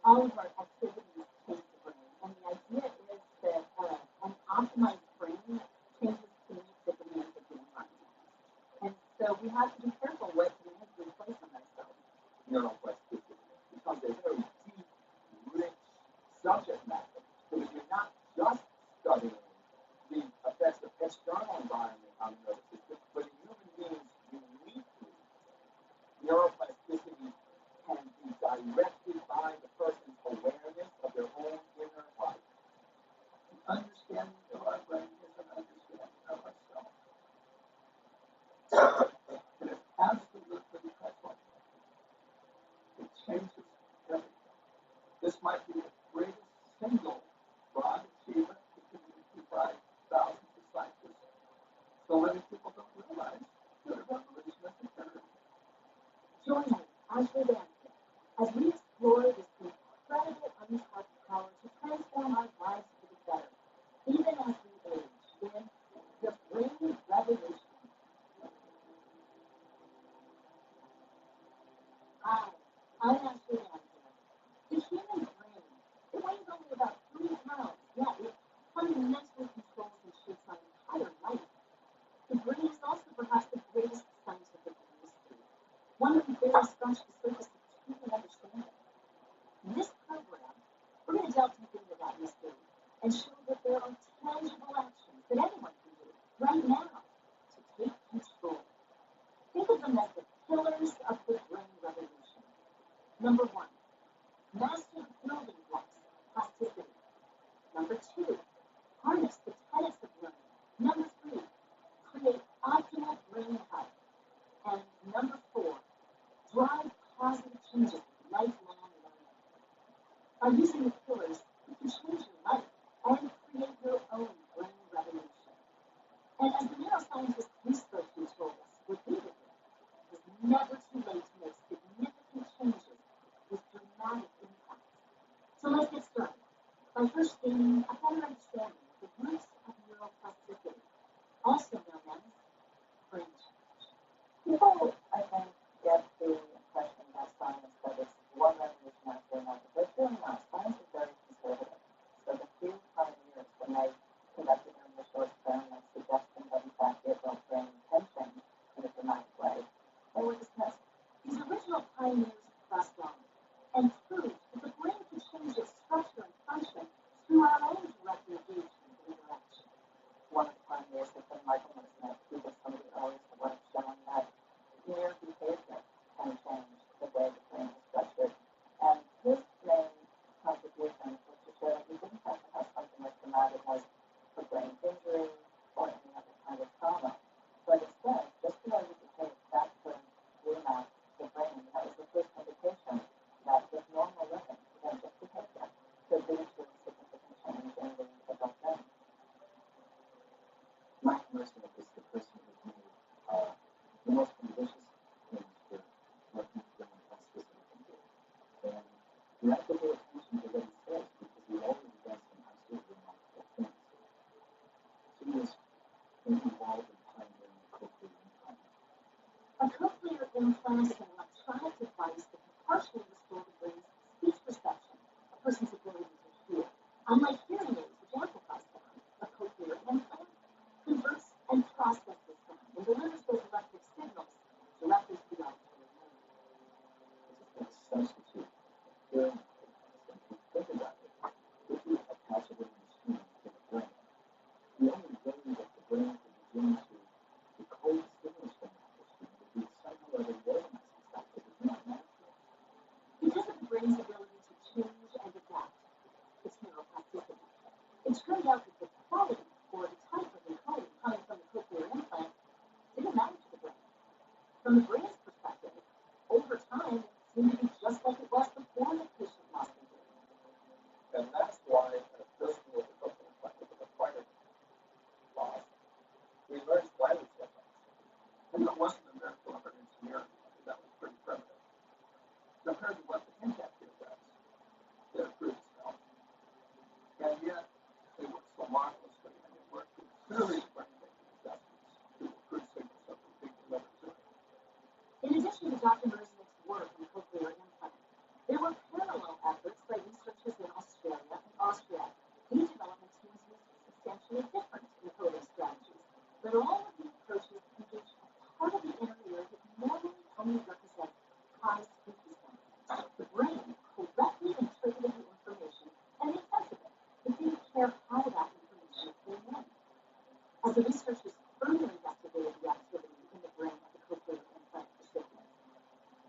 all of our activities change the brain. And the idea is that an optimized brain changes to meet the demands of the environment. And so we have to be careful what demands we place on ourselves. Neuroplasticity becomes a very deep, rich subject matter. Because you're not just studying the effects of external environment on the nervous system, but in human beings uniquely, neuroplasticity can be directed by the person's awareness of their own inner life. The understanding of our brain is an understanding of ourselves. It is absolutely transformative. It changes everything. This might be the greatest single broad achievement achieved by thousands of scientists. So many people don't realize that a revolution has occurred. Join me as we dance, as we explore this incredible untapped power to transform our lives for the better, even as we age, in the brain revolution. Hi, I'm Ashley Dancer. The human brain, it weighs only about 3 pounds, yet it fundamentally controls and shapes our entire life. The brain is also perhaps the greatest scientific mystery, one that we barely scratch the surface of truly understanding. In this program, we're going to delve deep into that mystery and show that there are tangible actions that anyone can do right now to take control. Think of them as the pillars of the brain revolution. Number 1, master the building blocks of plasticity. Number 2, harness the tenets of learning. Number 3, create optimal brain health. And number 4, drive positive changes in lifelong learning. By using the pillars, you can change your life and create your own brain revolution. And as the neuroscientist research told us repeatedly, it's never too late to make significant changes with dramatic impacts. So let's get started by first gaining a better understanding of the roots of neuroplasticity, also known as brain change. People, I think, get the impression that science that it's one revolution after another, but it's really not. Science is very conservative. So the few pioneers, when they conducted their initial experiments suggesting that in fact the adult brain can change in a dramatic way, they were dismissed. These original pioneers pressed on and proved that the brain could change its structure and function through our own direct engagement and interaction. One of the pioneers has been Michael Smith, who was some of the earliest work showing that mere behavior can change the way the brain is structured. And his main contribution was to show that we didn't have to have something as dramatic as a brain injury or any other kind of trauma, but instead, just the way we behave, that could remap the brain. That was the first indication that with normal living, again, just behavior, could lead to a significant change in the adult brain. Mike Mercer is the person who made the most ambitious things for what brain plasticity can do. And you have to pay attention to what he says because he always does some absolutely remarkable things. He was involved in pioneering the cochlear implant. A cochlear implant is an electronic device that can partially restore the brain's speech perception, a person's ability to hear. Unlike hearing aids, which amplify sound, a cochlear implant converts and processes sound and delivers those electric signals directly to the auditory nerve. It's a substitute time, it seemed to be just like it was before the patient lost their hearing. And that's why in a person with a acquired loss, we learned language difference. And it wasn't a miracle of an engineering. That was pretty primitive. Compared to what the impact here does, it improves health. And yet, they work so marvelously, and it worked clearly to bring adjustments to improve signals that were being delivered to it. In addition to Dr. Merznick's work in cochlear implants, there were parallel efforts by researchers in Australia and Austria. These development teams used substantially different encoding strategies, but all of the approaches engaged a part of the inner ear that normally only represents high speaking sounds. The brain correctly interpreted the information and made sense of it. It didn't care how that information came in. As the researchers further investigated the activity in the brain of the cochlear implant recipients,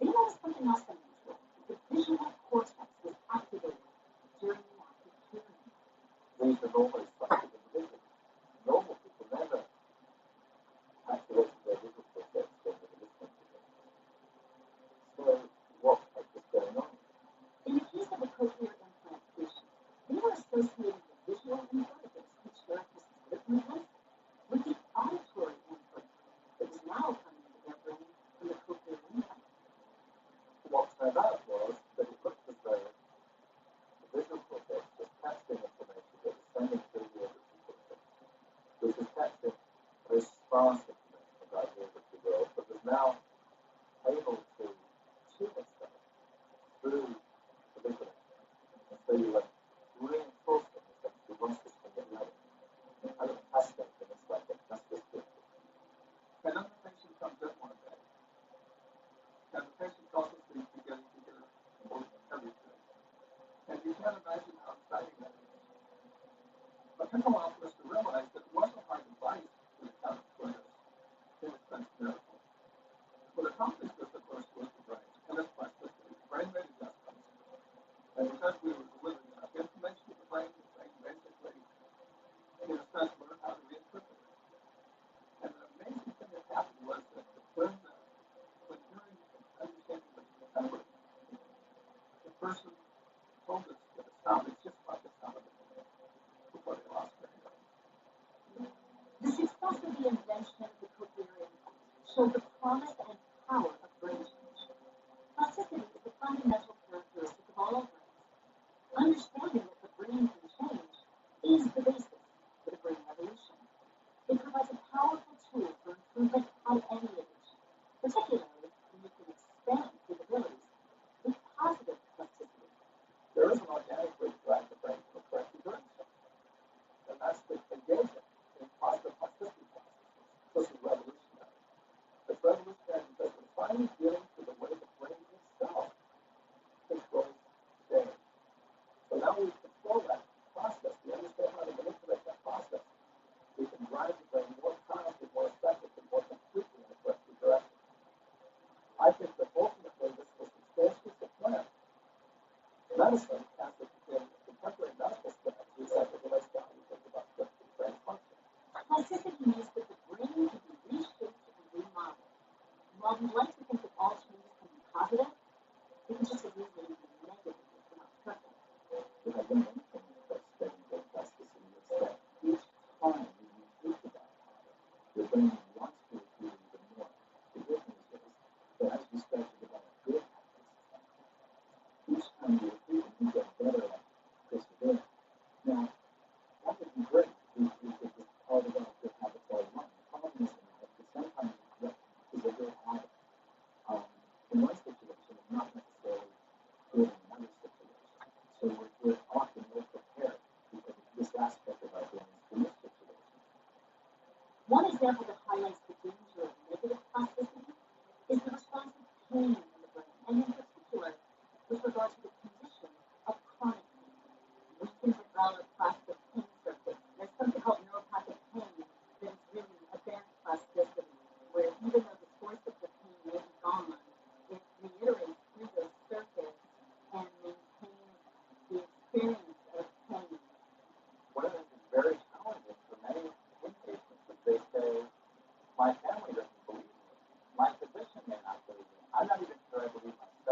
they noticed something else unusual. The visual cortex was activated during the act of hearing. These are normally structured individuals. Normal people never activate their visual cortex when they're listening to them. So what is going on? In the case of the cochlear implant patients, they were associating the visual invertebrates, which share specific movements, with the auditory input that was now coming into their brain from the cochlear implant. What turned out was that it looked as though the visual cortex was capturing information that was sending through the auditory cortex, which was capturing very sparse information about the auditory world, but was now able to tune itself through the visual implant. And so you were reinforcing essentially one system with the other. I think fascinating is like a justice system. And then the patient comes in one day, and the patient tells us that he's beginning to hear almost everything. And you can't imagine how exciting that is. But it took a while for us to realize that it wasn't our device that accounted for this inexpensive miracle. What accomplished this, of course, was the brain and its plasticity. The brain made adjustments. And because we were delivering enough information to the brain basically, in a sense, learned how to reinterpret it. And the amazing thing that happened was that when hearing and understanding was recovered, the person told us that it sounded just like the sound of a man before they lost their hearing. The success of the invention of the cochlear implant showed the promise and power of brain change. Plasticity is a fundamental characteristic of all brains. Understanding that the brain can change is the basis for the brain evolution. It provides a powerful tool for improvement at any age, particularly when you can expand capabilities with positive plasticity. There is an organic way to drive the brain to correct the doing something. And that's the engagement in positive plasticity processes. This is revolutionary. It's revolutionary because we're finally getting to the way the brain itself controls change. So now we control that process. We understand how to manipulate that process. We can drive the brain more powerfully, more effectively, more completely in the correct direction. I think that ultimately this will substantially supplant medicine as the contemporary medical strategies as it relates to how we think about correcting brain function. Plasticity means that the brain can be reshaped and remodeled. While we like to think that all changes can be positive, it can just as easily be negative if we're not careful. If I learn anything about studying brain plasticity, it's that each time you think about it, your brain wants to do even more. The good news is that as you start to develop good habits, each time you repeat it, you get better at persevering. Now, that would be great if you could just all develop good habits all at once. The problem is that sometimes what is a good habit in one situation is not necessarily good in another situation. So we're often more prepared because of this aspect of our brains in this situation. One example that highlights the danger of negative plasticity is the response of pain in the brain, and in particular, with regard to the condition of chronic pain. We can develop plastic pain circuits. There's something called neuropathic pain that is really a band plasticity, where even though the source of the pain may be gone, it reiterates through those circuits and maintains the experience of pain. One of the things that's very challenging for many inpatients is they say, my family doesn't believe me. My physician may not believe me. I'm not even sure I believe myself.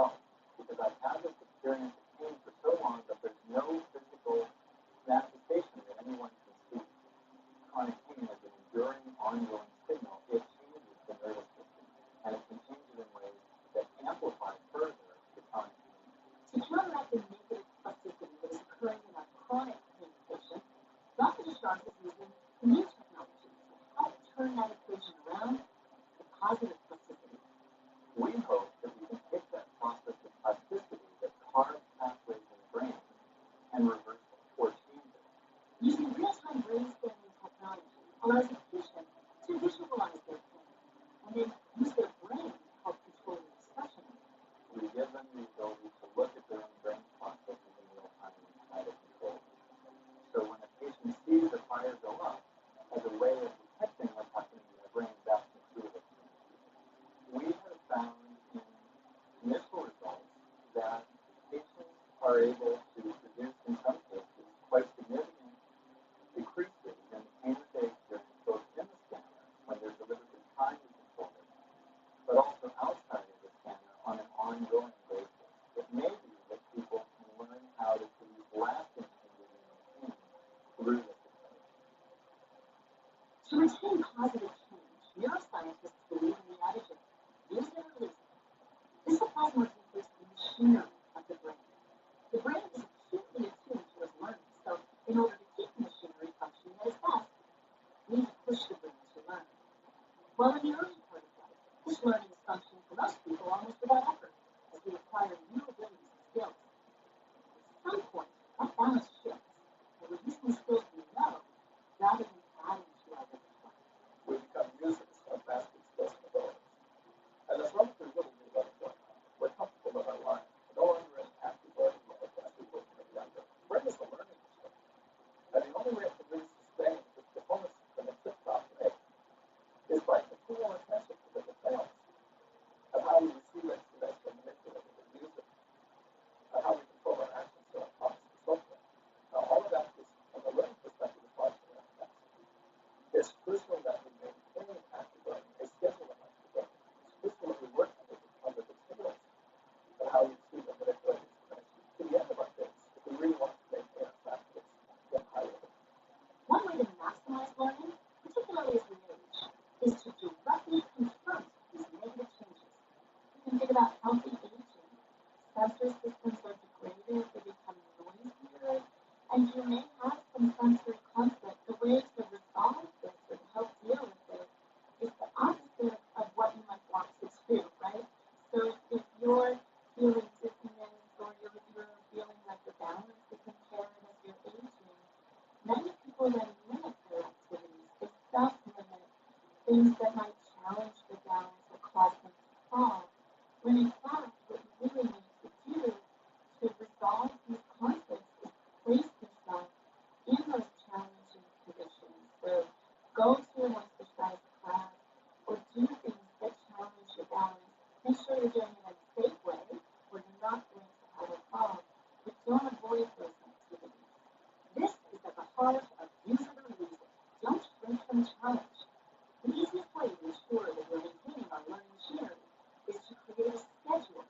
and reversal or changes. Using real-time brain scanning technology allows a patient to visualize their pain and then use their brain to help control the expression of it. We give them the ability to look at their own brain processes in real time and try to control them. So when a patient sees the fire go up as a way of detecting what's happening in their brain, that's intuitive. We have found in initial results that patients are able to produce, in some cases, quite significant decreases in the pain that they experience both in the scanner when they're deliberately trying to control it, but also outside of the scanner on an ongoing basis. It may be that people can learn how to produce lasting changes in their pain through this approach. To retain positive change, neuroscientists believe in the adage of use it or lose it. This applies more deeply to the machinery of the brain. The brain is acutely attuned to its learning, so in order to keep the machinery functioning at its best, we need to push the brain to learn. While in the early part of life, this learning is functioning for most people almost without effort, as we acquire new abilities and skills. At some point, that balance shifts, and we're using the skills we know rather than adding to our repertoire. We become users of mastered skills and abilities. And as long as there's little new learning going on, we're comfortable in our lives. No longer in active learning mode as we were when we were younger. Brain is a learning machine. And the only way it can really sustain its performance in a tip-top way is by continual attention to the details of how we receive information, manipulate it, and use it, and how we control our actions and our thoughts and so forth. Now, all of that is, from a learning perspective, is largely unaffected. It's crucial that we maintain active learning, a schedule of active learning. It's crucial that we work on the details of how we receive and manipulate information to the end of our days if we really want to maintain our practice in high level. One way to maximize learning, particularly as we age, is to directly confront these negative changes. You can think about healthy aging. Sensor systems are degraded, they become noisier, and you may have some sensory conflict. The way to resolve this or to help deal with it is the opposite of what you might want to do, right? So if you're feeling dizziness or you're feeling like your balance is impaired as you're aging, many people then limit their activities. They self-limit things that might challenge their balance or cause them to fall. When in fact, what you really need to do to resolve these conflicts is place yourself in those challenging conditions. So go to an exercise class or do things that challenge your balance. Make sure you're doing it in a safe way where you're not going to have a fall, but don't avoid those activities. This is at the heart of use it or lose it. Don't shrink from challenge. The easiest way to ensure that we're maintaining our learning machinery is to create a schedule of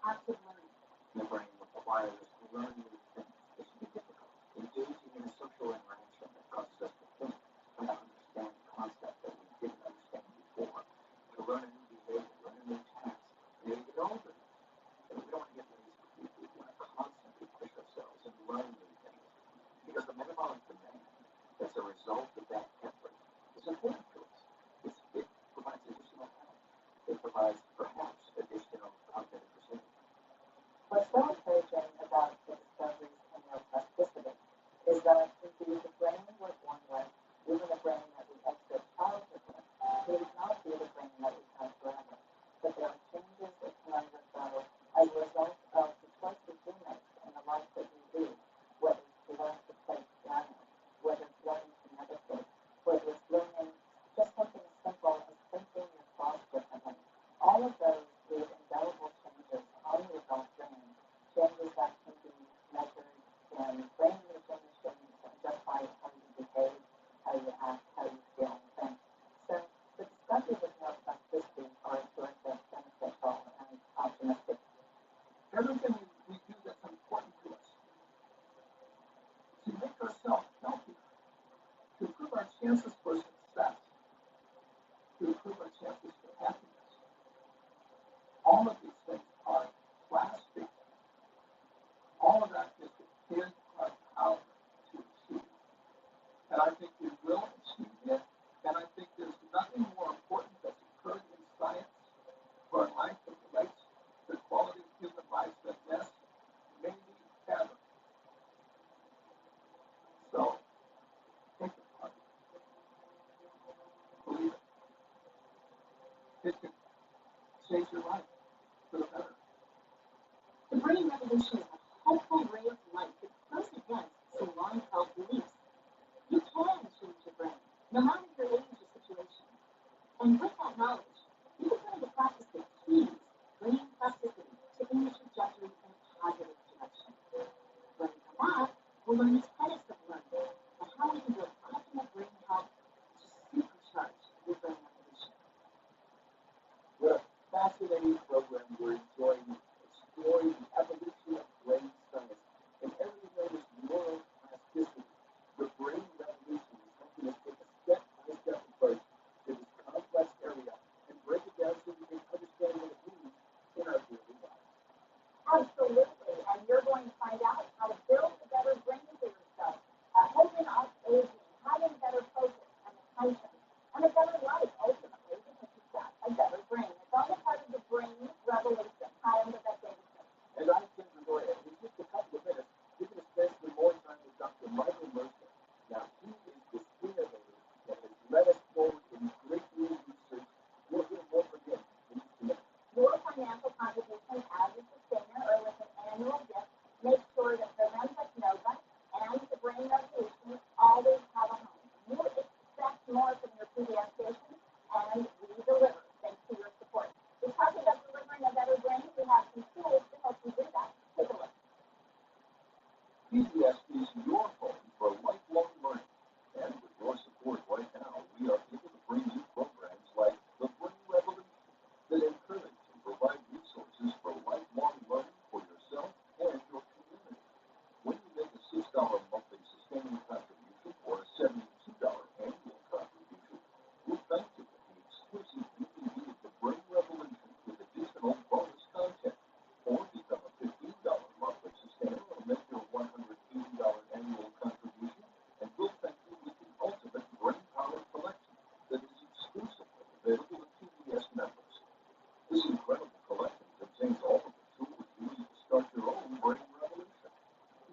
active learning. The brain requires us to learn new things. This can be difficult. Engaging in a social interaction that causes us to think, try to understand concepts that we didn't understand before, to learn a new behavior, learn a new task, maybe get older. And we don't want to get lazy. We want to constantly push ourselves and learn new things. Because the metabolic demand that's a result of that effort is important to us. It provides additional health. It provides perhaps additional cognitive precision. What's so encouraging about the discoveries in neuroplasticity is that indeed the brain we're born with, even the brain that we exit childhood with, need not be the brain that we have forever. But there are changes that can undergo as a result of the choices we make in the life that we lead, whether it's to learn to play piano, whether it's learning to meditate, whether it's learning just something as simple as thinking your thoughts differently. All of those leave indelible changes on the adult brain, changes that can be measured in brain imaging machines and just by how you behave, how you act, how you feel and think. So the discoveries of neuroplasticity are a source of beneficial and optimistic change your life for the better. The brain revolution is a hopeful ray of light that goes against some long-held beliefs. You can change your brain, no matter your age or situation. And with that knowledge, you can put into practice the keys, brain plasticity, to aim your trajectory in a positive direction. Learning from that, we'll learn the tenets of learning and how we can build optimal brain health to supercharge your brain evolution. What a fascinating program we're enjoying, exploring the evolution of brain science and everything known as neuroplasticity. The brain revolution is helping us take a step-by-step approach to this complex area and break it down so we can understand what it means in our daily lives. Absolutely, and you're going to find out how to build a better brain for yourself, holding off aging, having better focus and attention, and a better life ultimately because you've got a better brain. It's all a part of the brain revolution. Hi, I'm Rebecca Davidson. And I'm Tim Gregoria. In just a couple of minutes, we're going to spend some more time with Dr. Michael Mercer. Now, he is this innovator that has led us forward in great new research. We'll hear more from him in just a minute. Your financial contribution as a sustainer or with an annual gift, make sure that the Memphis Nova and the Brain Revolution always have a home. You expect more from your PBS station, and we deliver thanks to your support. We're talking about delivering a better brain. We have some tools to help you do that. Take a look. PBS is your home for lifelong learning. And with your support right now, we are able to bring you programs like the Brain Revolution that encourage and provide resources for lifelong learning for yourself and your community. When you make a $6 monthly sustaining contribution or a $72 annual contribution, we'll thank you with the exclusive DVD of the Brain Revolution with additional bonus content. Or become a $15 monthly sustainer or make your $180 annual contribution, and we'll thank you with the ultimate brain power collection that is exclusively available to PBS members. This incredible collection contains all of the tools you need to start your own brain revolution.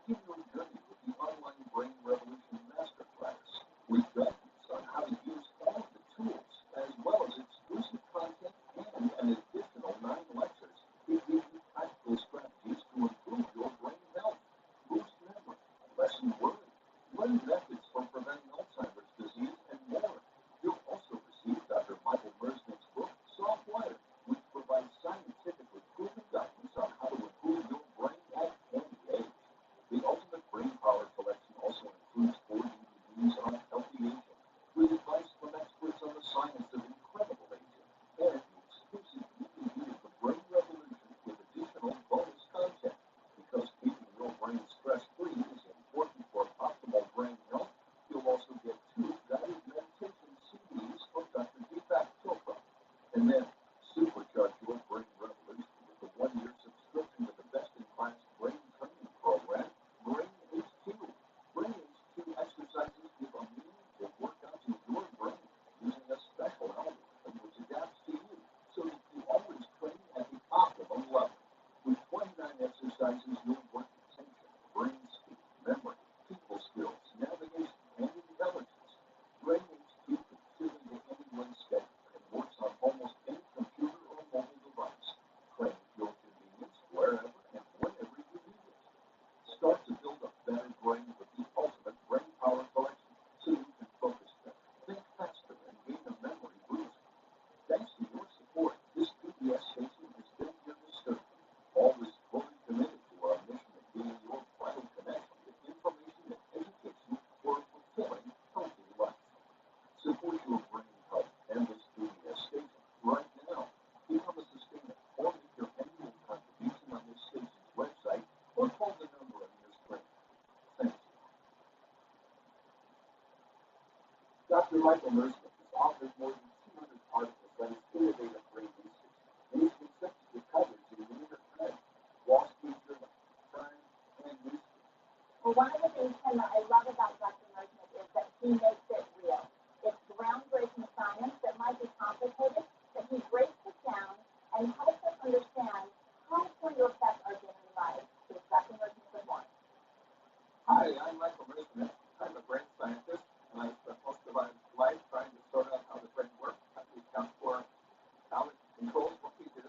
Begin your journey with the online Brain Revolution Masterclass with guidance on how to use all of the tools, as well as exclusive content and an additional 9 lectures to give you practical strategies to improve your brain health, boost memory, lessen worry, learn methods for preventing Alzheimer's disease, and more. You'll also receive Dr. Michael Mersnick's book, Softwire, which provides scientifically proven guidance on how to improve your brain at any age. The Ultimate Brain Power Collection also includes 4 DVDs on healthy aging, with advice from experts on the science of incredible aging, and the exclusive DVD of the Brain Revolution with additional bonus content. Because keeping your brain stress-free is important for optimal brain health, you'll also get 2 guided meditation CDs from Dr. Deepak Chopra. And then, supercharge your brain revolution with the 1-year subscription to the best-in-class brain training program, Brain HQ. Brain HQ exercises give a meaningful workout to your brain using a special algorithm which adapts to you so that you always train at the optimum level. With 29 exercises, you'll work attention, brain speed, memory, people skills, navigation, and intelligence. Brain HQ can fit into anyone's schedule and works on almost any computer or mobile device. Train at your convenience wherever and whenever you need it. Start to build a better brain with the Ultimate Brain Power Collection so you can focus better, think faster, and gain a memory boost. Thanks to your support, this PBS station has been here to serve you, always fully committed to our mission of being your vital connection to information and education for a fulfilling, healthy life. Support your brain health and this PBS station right now. Become a sustainer or make your annual contribution on this station's website or call the number on your screen. Thank you. Dr. Michael Mersnick has authored more than 200 articles on his innovative brain research, and he's been subject to coverage in the New York Times, Wall Street Journal, Time, and Newsweek. Well, one of the things, Tim, that I love about Dr. Mersnick is that he makes it real. It's groundbreaking science that might be complicated, but he breaks it down and helps us understand how it's going to affect our daily lives. So Dr. Mersnick, good morning. Hi, I'm Michael Mersnick. I'm a brain scientist, and I spent most of my life trying to sort out how the brain works, how to account for how it controls what we do,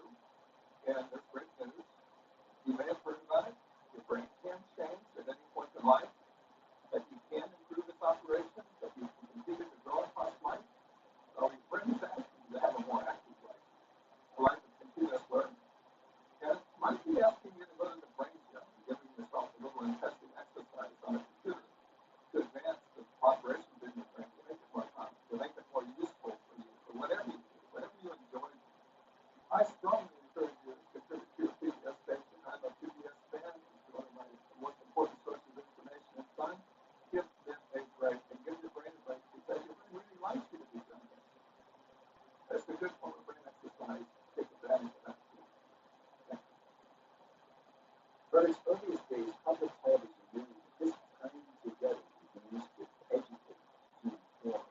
From its earliest days, public television knew that this time together could be used to educate, to inform.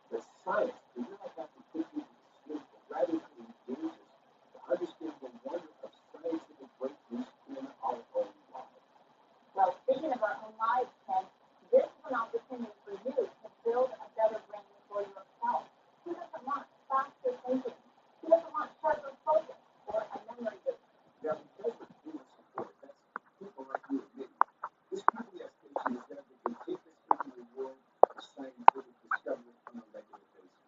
But science did not have to put people to sleep, but rather to engage us, to understand the wonder of scientific breakthroughs in our own lives. Well, speaking of our own lives, Ken, this is an opportunity for you to build a better brain for yourself. Who doesn't want faster thinking? Who doesn't want sharper focus or a memory boost? Now, because of viewer support, that's people like you and me, this PBS station is going to take us into the world of scientific discovery on a regular basis.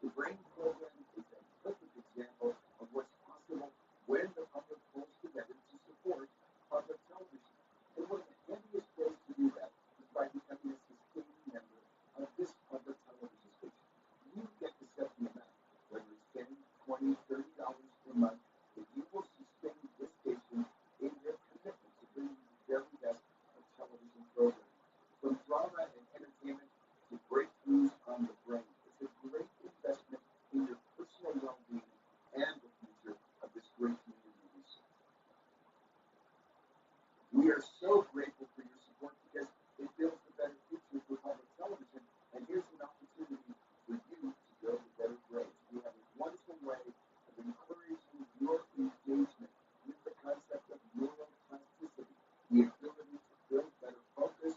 The Brain program is a perfect example of what's possible when the public pulls together to support public television. And one of the handiest ways to do that is by becoming a sustaining member of this public television station. You get to set the amount, whether it's $10, $20, $30 per month, that you will sustain this station in your commitment to bring you the very best of television programming. From drama and entertainment to breakthroughs on the brain, it's a great investment in your personal well-being and the future of this great community resource. We are so grateful for your support because it builds a better future for public television, and here's an opportunity for you to build a better brain. We have a wonderful way of encouraging your engagement with the concept of neuroplasticity, the ability to build better focus,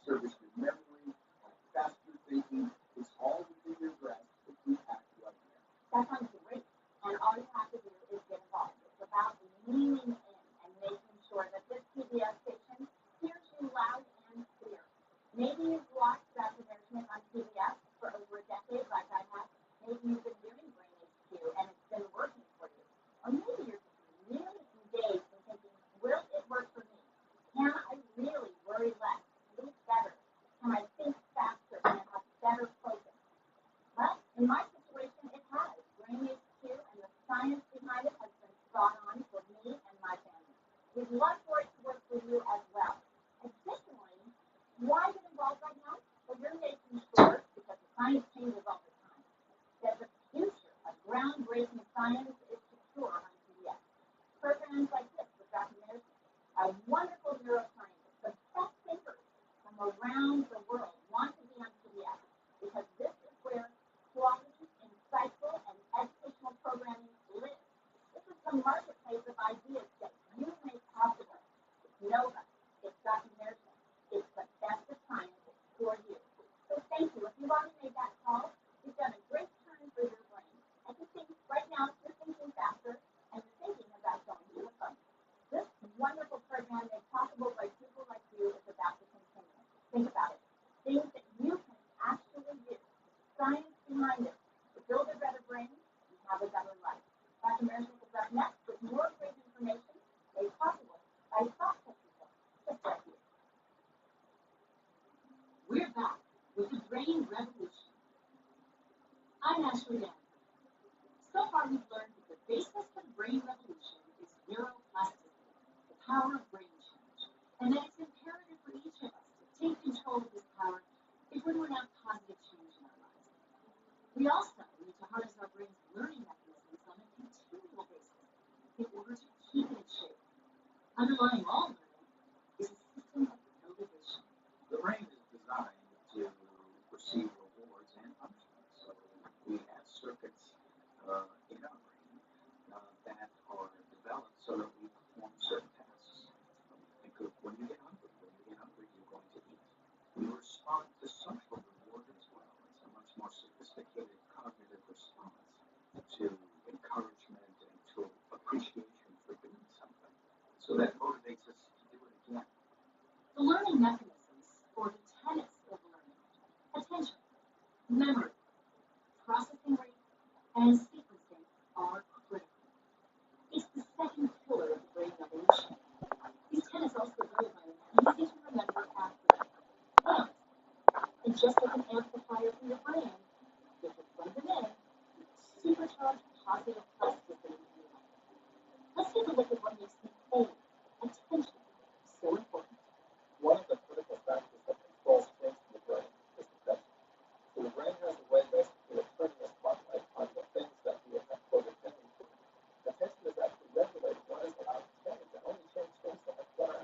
service your memory, have faster thinking. It's all within your grasp if you act right now. That sounds great. And all you have to do is get involved. It's about leaning in and making sure that this PBS station hears you loud and clear. Maybe you've watched Dr. Nourishment on PBS for over a decade like I have. Maybe you've been hearing Brain HQ and it's been working for you. Or maybe you're just really engaged and thinking, will it work for me? Can I really worry less, sleep better? Can I think faster and have better focus? Well, in my situation, it has. Brain HQ and the science behind it has been spot on for me and my family. We'd love for it to work for you as well. Additionally, why get involved right now? Well, you're making sure, because the science changes all the time, that the future of groundbreaking science is secure on PBS. Programs like this with Dr. Nourishment, a wonderful neuroscientist, the best thinkers from around the world want to be on PBS because this is where quality, insightful, and educational programming lives. This is the marketplace of ideas that you make possible. It's Nova, it's Dr. Nourishment, it's the best of science for you. So thank you. If you've already made that call, you've done a great turn for your brain. I just think right now you're thinking faster and you're thinking about going to the phone. This wonderful program made possible by people like you is about to continue. Think about it. Things that you can actually do. Science behind it. To build a better brain and have a better life. Dr. Nourishment is up next with more great information made possible by thoughtful people just like you. We're back with the Brain Revolution. I'm Ashley Young. So far, we've learned that the basis for the Brain Revolution is neuroplasticity, the power of brain change, and that it's imperative for each of us to take control of this power if we're to enact positive change in our lives. We also need to harness our brain's learning mechanisms on a continual basis in order to keep it in shape. Underlying all learning is a system of motivation. The brain is designed to receive rewards and punishment. So we have circuits in our brain that are developed so that we perform certain tasks. Think of when you get hungry. When you get hungry, you're going to eat. We respond to social reward as well. It's a much more sophisticated cognitive response to encouragement and to appreciation for doing something. So that motivates us to do it again. The learning mechanisms, or the tenets of learning, attention, memory, processing rate, and sequencing are critical. It's the second pillar of the brain revolution. These tenets also verify an easy to remember acronym. And just like an amplifier for your brain, if you plug them in, you supercharge positive plasticity in your life. Let's take a look at what makes the A, attention, so important. One of the critical factors that controls change in the brain is attention. So the brain has a way basically of turning a spotlight on the things that we have quoted attending to. Attention is actually regulated what is allowed to change, and only change things that have done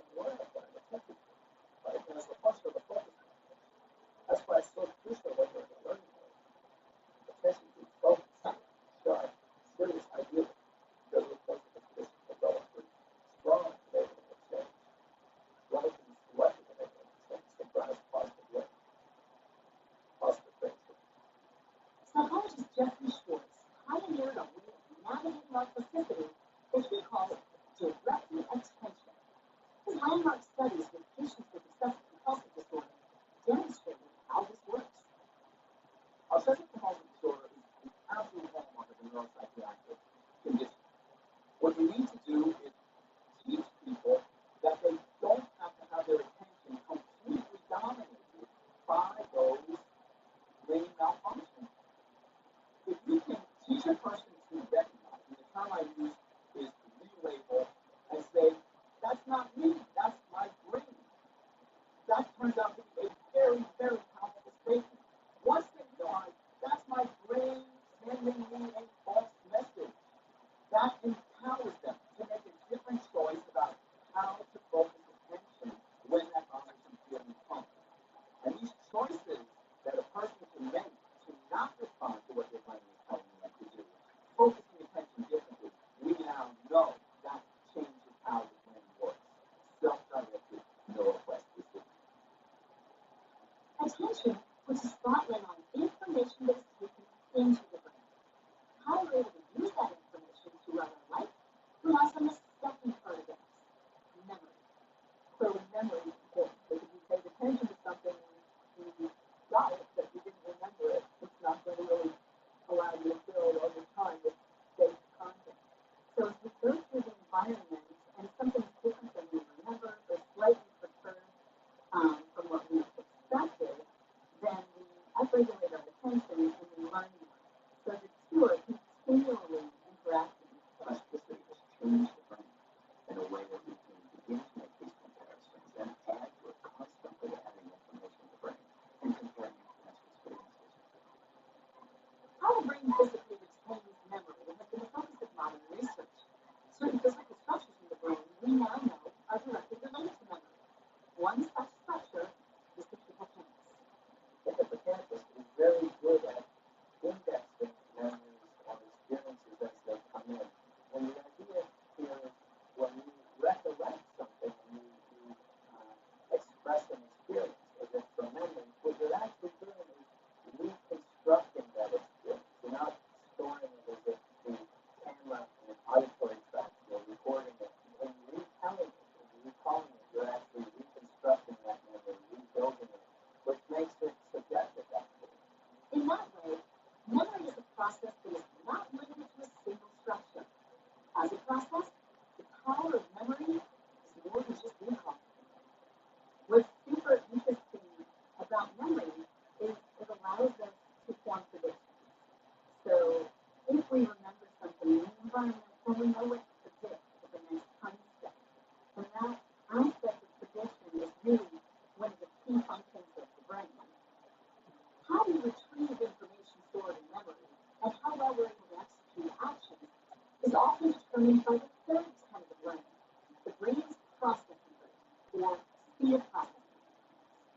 speed of processing.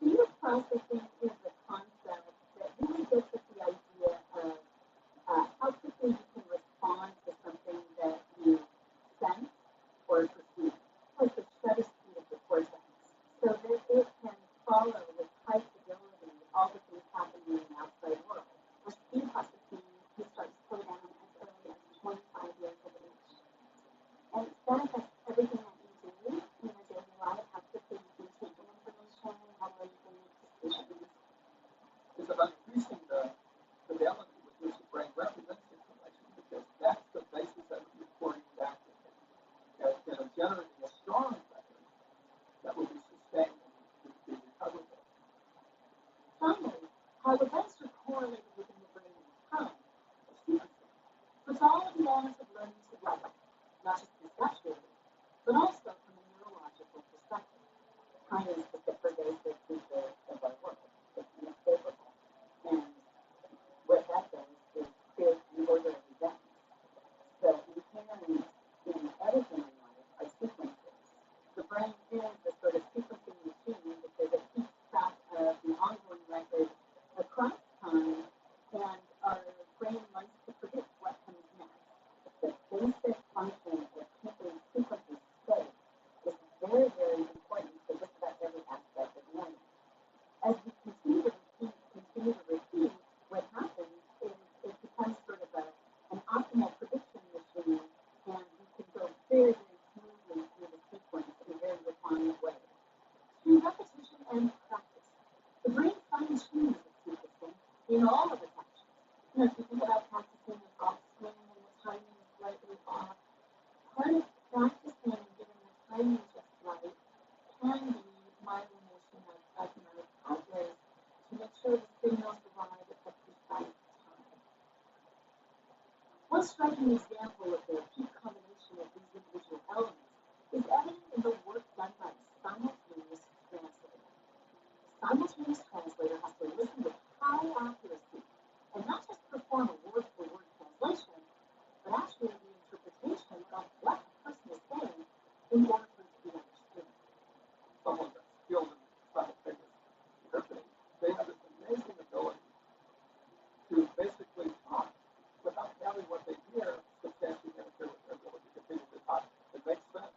Speed of processing is a concept that really gets at the idea of how quickly you can respond to something that you sense or perceive, like the shutter speed of the cortex, so that it can follow with high fidelity all the things happening in the outside world. Where speed processing can start to slow down as early as 25 years of age. And that affects everything that you do in your daily life, how quickly you can take in information, how well you can make decisions. It's about increasing the fidelity with which the brain represents information because that's the basis of it reporting back to it. And generating a strong record that will be sustained and be recoverable. Finally, how events are correlated within the brain in time, or sequencing, puts all of the elements of learning together, not just conceptually, but also from a neurological perspective. Time is the pervasive feature of our world. It's inescapable. And what that does is create the order of events. So inherent in everything in life are sequences. The brain is a sort of sequencing machine because it keeps track of the ongoing record across time, and our brain likes to predict what comes next. The basic function of keeping sequences straight is very, very important for just about every aspect of learning. As we continue to repeat, what happens is it becomes sort of an optimal prediction machine, and we can go very, very smoothly through the sequence in a very refined way. Through repetition and practice, the brain fine-tunes its sequencing in all of its actions. If you think about practicing an off swing and the timing is slightly off, part of practicing and getting the timing just right can be myelination of neural pathways to make sure the signals arrive at the precise time. One striking example of the peak combination of these individual elements is evident in the work done by a simultaneous translator. A simultaneous translator has to listen with high accuracy and not just perform a word-for-word translation, but actually the interpretation of what the person is saying in order for it to be understood. Someone that's skilled in simultaneous interpreting, they have this amazing ability to basically talk without having what they hear substantially interfere with their ability to continue to talk. It makes sense.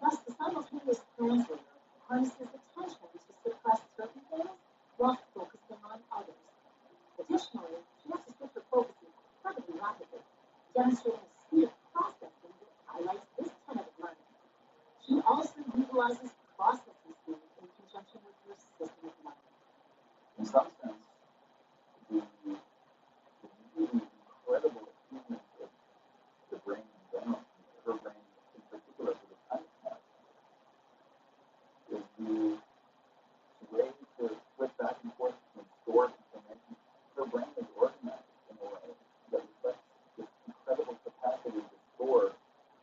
Thus, the simultaneous translator harnesses attention to suppress certain things while focusing on others. Additionally, she has to switch her focus incredibly rapidly, demonstrating a speed of processing that highlights this tenet of learning. She also utilizes processing speed in conjunction with her system of learning. In some sense, the really incredible achievement of the brain in general, her brain in particular for the time it has, is the way to flip back and forth and store information. Her brain is organized in a way that reflects this incredible capacity to store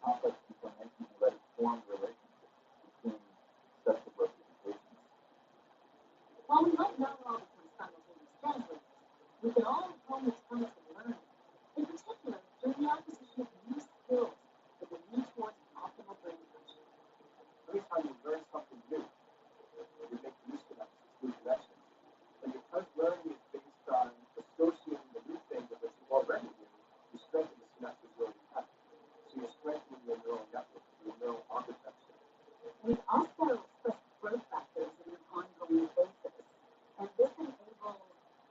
complex information and let it form relationships between sets of representations. While we might not all become simultaneous translators, we can all hone the tenets of learning, in particular through the acquisition of new skills that will lead towards optimal brain function. Every time you learn something new, you make new synapses, new connections. And because learning is based on associating the new thing with what you already do, you strengthen the synapses you already have. So you're strengthening your neural network, your neural architecture. We also express growth factors in an ongoing basis, and this enables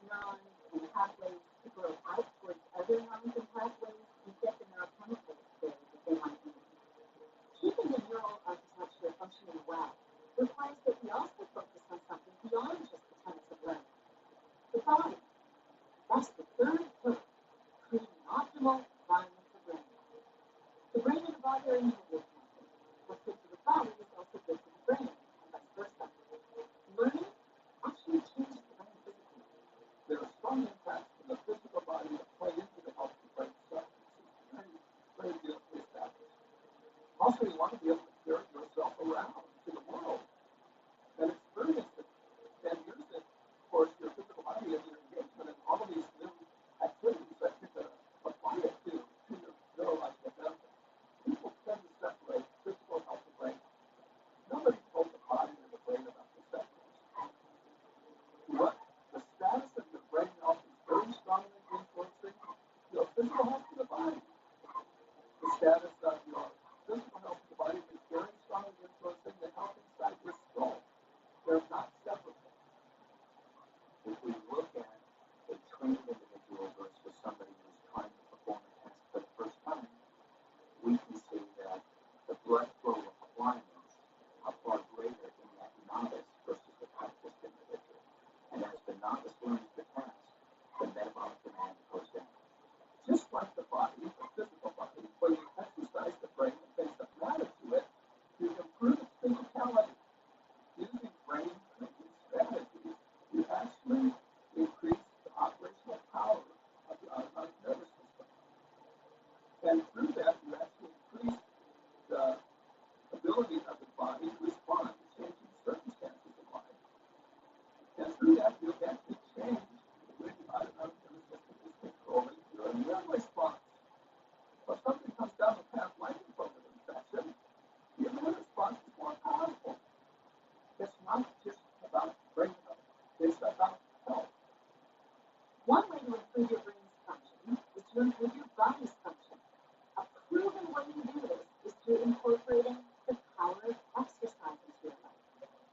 neurons and pathways to grow out towards other neurons and pathways and get the neurochemicals there that they might need. Keeping the neural architecture functioning well requires that we also focus on something beyond just the tenets of learning. The body. That's the third pillar, creating an optimal environment for brain. The brain and the body are intimately connected. What's good for the body is also good for the ability of the body to respond to changing circumstances in life. And through that, you'll actually change the autonomic nervous system is controlling your immune response. If something comes down the path like a COVID infection, the immune response is more powerful. It's not just about breakup, it's about health. One way to improve your brain's function is to improve your body's function. A proven way to do this is through incorporating the power of exercise into your life.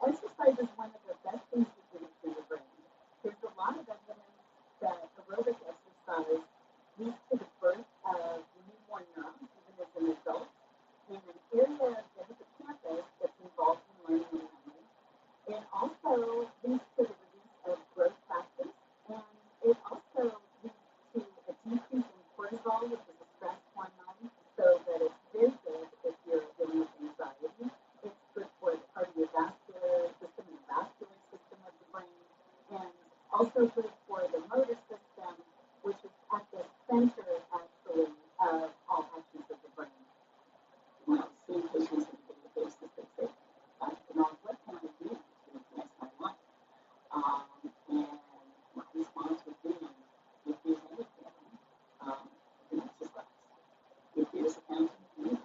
Exercise is one of the best things you can do for your brain. There's a lot of evidence that aerobic exercise leads to the birth of newborn neurons, even as an adult, in an area of the hippocampus that's involved in learning and memory. It also leads to the release of growth factors, and it also leads to a decrease in cortisol, which is a stress hormone, so that it's very good if you're dealing with anxiety. It's good for the cardiovascular system and the vascular system of the brain, and also good for the motor system, which is at the center, actually, of all actions of the brain. When I'm seeing patients on a daily basis, they say, what can I do to enhance my life? And my response would be, if there's anything, you can exercise. If there's accountability,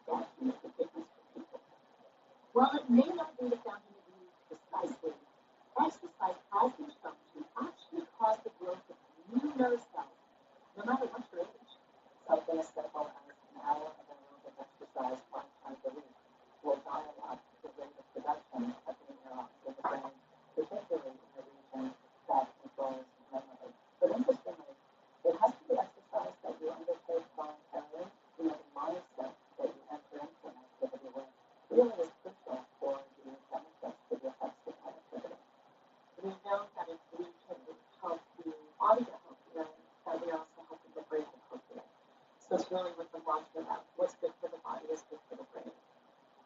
that can make a difference for people. While it may not be the fountain of youth precisely, exercise has been shown to actually cause the growth of new nerve cells, no matter what your age. Something as simple as an hour of aerobic exercise 5 times a week will dial up the rate of production of new neurons in the brain, particularly in the region that controls memory. But interestingly, it has to be exercise that you undertake voluntarily. The mindset that you enter into an activity with really is crucial for the benefits, for the effects of that activity. We know that if we can help the body to healthier, that we also help the brain to healthier. So it's really with the mantra that what's good for the body is good for the brain.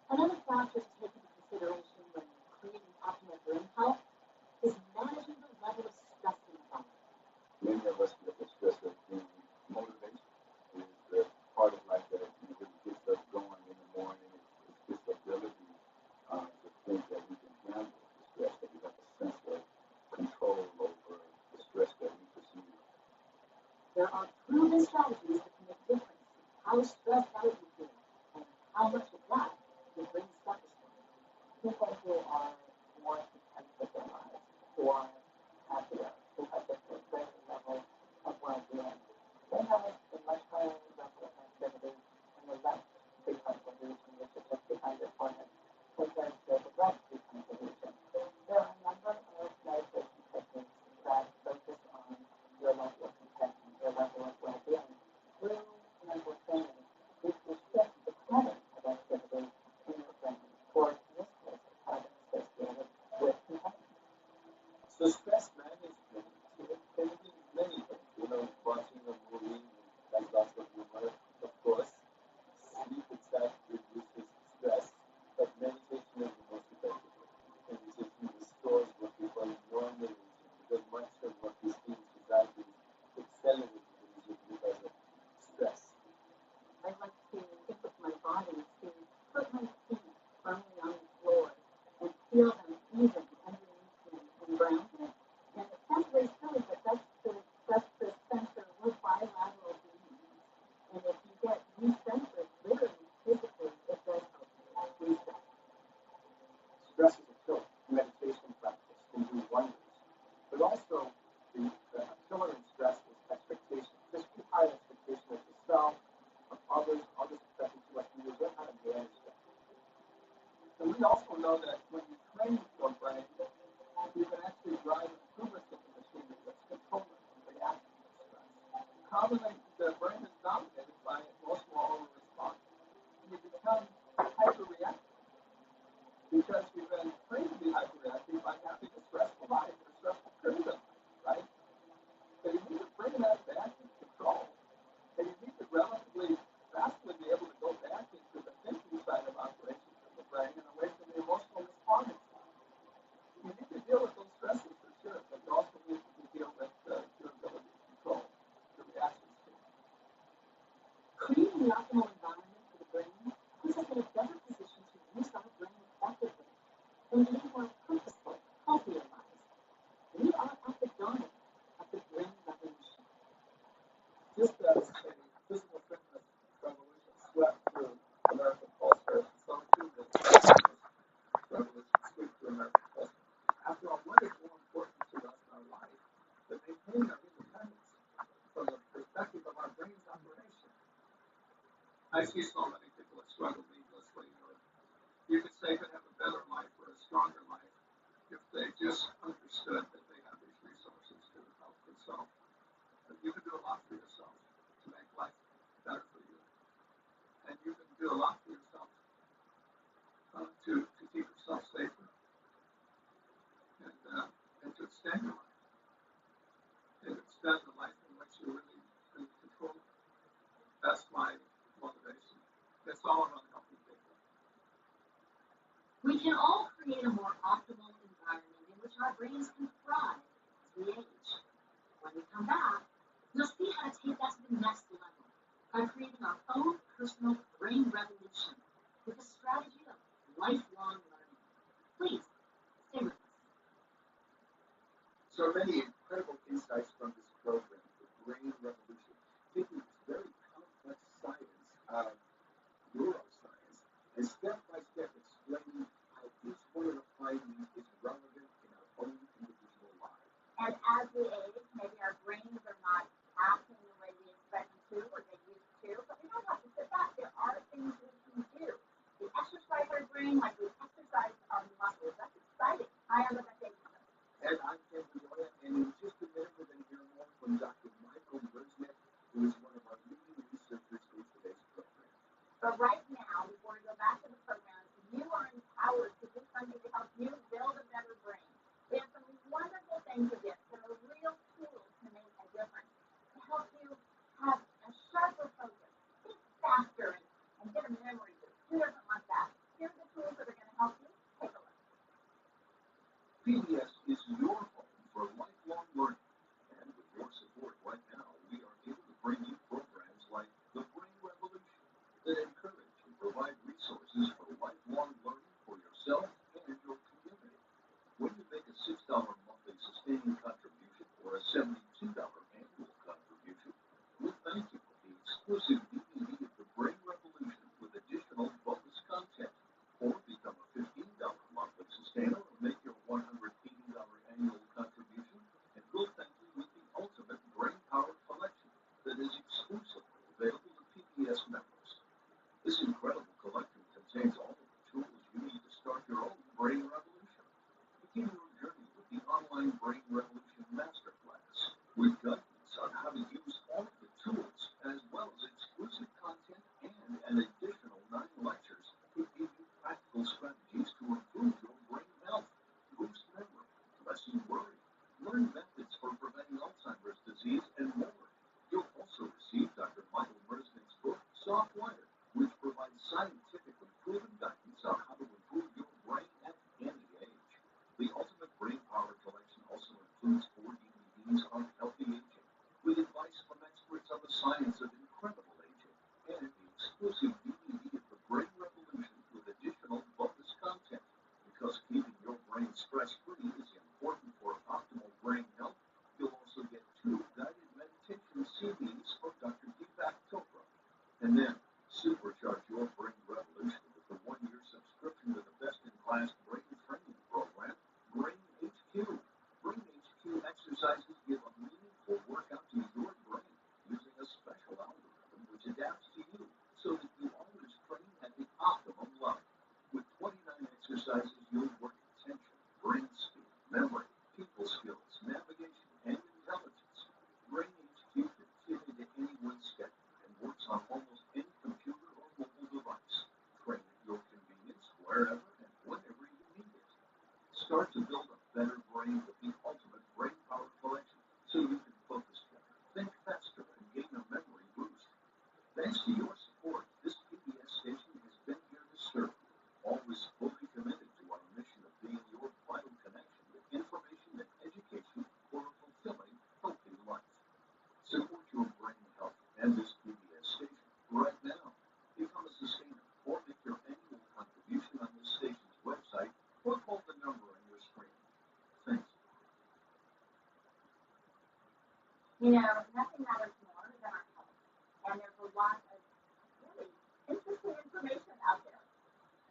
Another factor to take into consideration when creating optimal brain health is managing the level of stress in the body. Many of us look at stress as being motivation. It's the part of life that really gets us going in the morning. It's this ability to think that we can handle the stress, that we have a sense of control over the stress that we perceive. There are proven strategies that can make a difference in how stressed out you feel and how much of that your brain suffers from. People who are more content with their lives, who are happier, who have a greater level of well-being, they have a much higher level of activity in the left prefrontal region, which is just behind your forehead, compared to the right prefrontal region. There are a number of meditation techniques that focus on your level of contentment, your level of well-being. Through mental training, you can shift the pattern of activity in your brain towards, in this case, a pattern associated with contentment. So stress management can be many things. Watching a movie has lots of humor, of course. Sleep itself reduces stress, but meditation is the most effective. Meditation restores what we call normal aging, because much of what we see in society is accelerated aging because of stress. I like to think with my body to put my feet firmly on the floor and feel them even underneath me and grounded. And it sounds very silly, but that's the center. We're bilateral beings. And if you get recentered, literally, physically, it does help you reset. Stress is a killer. Meditation practice can do wonders. But also, the killer in stress is expectation. Just too high expectation of yourself, of others expecting too much from you. Learn how to manage that. And we also know that when you train your brain, you can actually drive improvements in the machinery that's controlling and reacting to stress. Commonly, the brain is dominated by emotional over-response. And you become hyper-reactive because you've been trained to be hyper-reactive by having a stressful life or a stressful period of life, right? So you need to bring that back into control. And you need to relatively fastly be able to go back into the thinking side of operations of the brain and away from the emotional responding side. You need to deal with those stresses for sure, but you also need to deal with your ability to control the reactions to them. Creating the optimal environment for the brain puts us in a better position to So let's speak to American culture. After all, what is more important to us in our life than maintaining our independence from the perspective of our brain's operation? I see so many people that struggle needlessly, or you could say could have a better life or a stronger life if they just understood that they have these resources to help themselves. You can do a lot for yourself to make life better for you, and you can do a lot for yourself to keep yourself safer and to extend your life and extend the life in which you really control. That's my motivation. It's all around helping people. We can all create a more optimal environment in which our brains can thrive as we age. When we come back, you'll see how to take that to the next level by creating our own personal brain revolution with the strategy of lifelong learning. Please, stay with us. So many incredible insights from this program, the Brain Revolution, taking this very complex science of neuroscience and step-by-step explaining how each one of the findings is relevant in our own individual lives. And as we age, maybe our brains are not acting the way we expect them to or they used to, but we don't have to sit back. There are things we can do. We exercise our brain like we exercise our muscles. That's exciting. I have a message. And I'm Ken Bedoya, and in just a minute we're going to hear more from Dr. Michael Merznick, who is one of our leading researchers in today's program. But right now, before we go back to the program, you are empowered to do something to help you build a better brain. We have some wonderful things of this that are real tools to make a difference, to help you have a sharper focus, think faster, and get a memory boost. Who doesn't want that? Here are the tools that are going to help you. Take a look. PBS is your home for lifelong learning, and with your support right now, we are able to bring you programs like The Brain Revolution that encourage and provide resources for lifelong learning for yourself and your community. When you make a $6 monthly sustaining contribution or a $72 annual contribution, we'll thank you for the exclusive DVD of The Brain Revolution with additional bonus content, or become a $15 monthly sustainer and make your $180 annual contribution, and we'll thank you with the ultimate brain power collection that is exclusively available to PBS members. This incredible collection contains all of the tools you need to start your own brain revolution. Begin your journey with the online Brain Revolution Masterclass with guidance on how to use all of the tools, as well as exclusive content and an additional 9 lectures to give you practical strategies to improve your brain health, boost memory, lessen worry, learn methods for preventing Alzheimer's disease, and more. You'll also receive Dr. Michael Merznick's book, Softwire, which provides scientifically proven guidance on how to improve your brain at any age. The Ultimate Brain Power Collection also includes 4 DVDs on healthy aging, with advice from experts on the science of incredible aging, and the exclusive DVD of The Brain Revolution with additional bonus content. Because keeping your brain stress-free is important for optimal brain health, you'll also get 2 guided meditation CDs from Dr. Deepak Chopra. And then, supercharge your brain revolution with the 1-year subscription to the best-in-class brain training program, Brain HQ. Brain HQ exercises give a meaningful workout to your brain using a special algorithm which adapts to you so that you always train at the optimum level. With 29 exercises, you'll work attention, brain speed, memory, people skills, navigation, and intelligence. Brain HQ can fit into anyone's schedule and works on almost any computer or mobile device. Train at your convenience wherever and whenever you need it. Start to build a better brain with the Ultimate Brain Power Collection so you can focus better, think faster, and gain a memory boost. Thanks to your support, this PBS station has been here to serve you, always fully committed to our mission of being your vital connection with information and education for a fulfilling, healthy life. Support your brain health and this PBS station right now. Become a sustainer or make your annual contribution on this station's website or call the number on your screen. Thank you. You know, nothing matters more than our health. And there's a lot of really interesting information out there.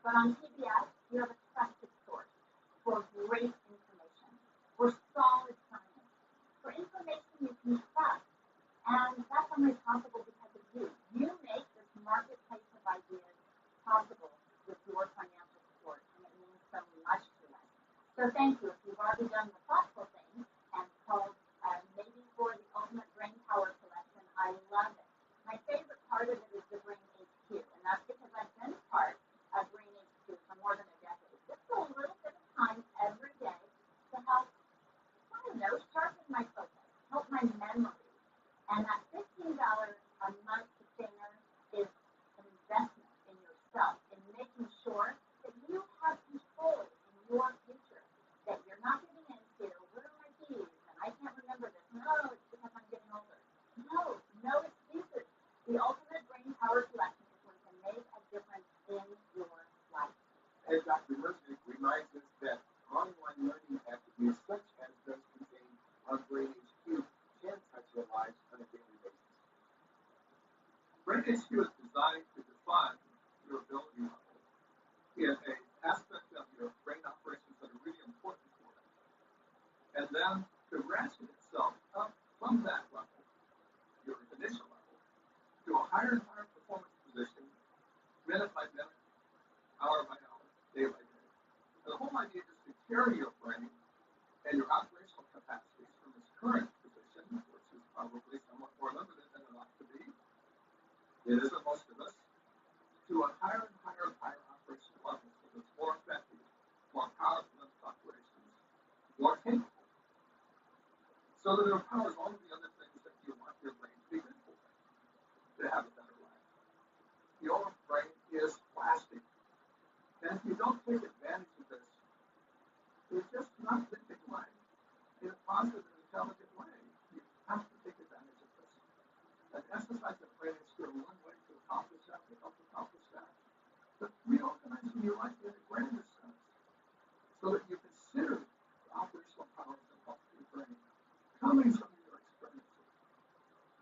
But on PBS, you have a trusted source for great information, for solid science, for information you can trust. And that's only possible because of you. You make this marketplace of ideas possible with your financial support, and it means so much to us. So thank you. If you've already done the thoughtful thing and called maybe for the Ultimate Brain Power Collection, I love it. My favorite part of it is the Brain HQ, and that's because I've been part of Brain HQ for more than a decade. Just a little bit of time every day to help, I don't know, sharpen my focus, help my memory. And that $15 a month sustainer is an investment in yourself, in making sure that you have control in your future, that you're not getting into, what are my keys, and I can't remember this. No, it's because I'm getting older. No excuses. The Ultimate Brain Power Collection is going to make a difference in your life. As Dr. Mercer reminds us that online learning attributes such as those contained on Brain HQ can touch your lives on a daily basis. Brain HQ is designed to define your ability level in an aspect of your brain operations that are really important for it, and then to ratchet itself up from that level, your initial level, to a higher and higher performance position, minute by minute, hour by hour, day by day. And the whole idea is to carry your brain and your operational capacities from its current position, which is probably somewhat more limited than it ought to be, it isn't most of us, to a higher and higher and higher operational level, so that it's more effective, more powerful in its operations, more capable, so that it empowers all of the other things that you want your brain to be good for, to have a better life. Your brain is plastic, and if you don't take advantage of this, you're just not living life in a positive and intelligent way. You have to take advantage of this. And exercise and brain is still one way to accomplish that, to help accomplish that. But reorganizing your life in a grander sense, so that you consider the operational powers and health of your brain coming from your experiences.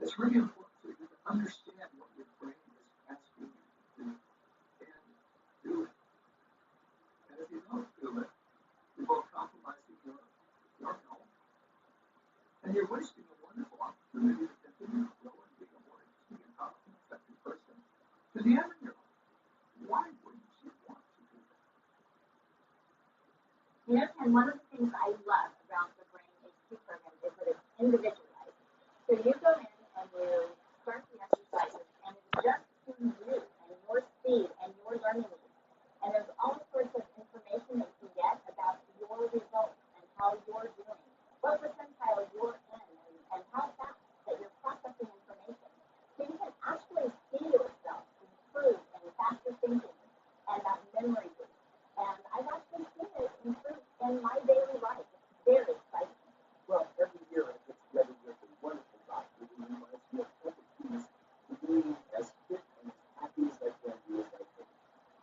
It's really important for you to understand what your brain is asking you to do, and do it. And if you don't do it, you're both compromising your health, and you're wasting a wonderful opportunity to continue to grow and be a more interesting and powerful and effective person to the end of your life. Why wouldn't you want to do that? And one of the things I love about the Brain HQ program is that it's individualized. So you go in and you start the exercises, and it's just to you and your speed and your learning needs. And there's all sorts of information that you can get about your results and how you're doing, what percentile you're in, and how fast that you're processing information. So you can actually see yourself improve in faster thinking and that memory boost. And I've actually seen it improve in my daily life. It's very exciting. Well, every year I get together with a wonderful doctor who reminds me of couple keys to being as fit and as happy as I can be as I can.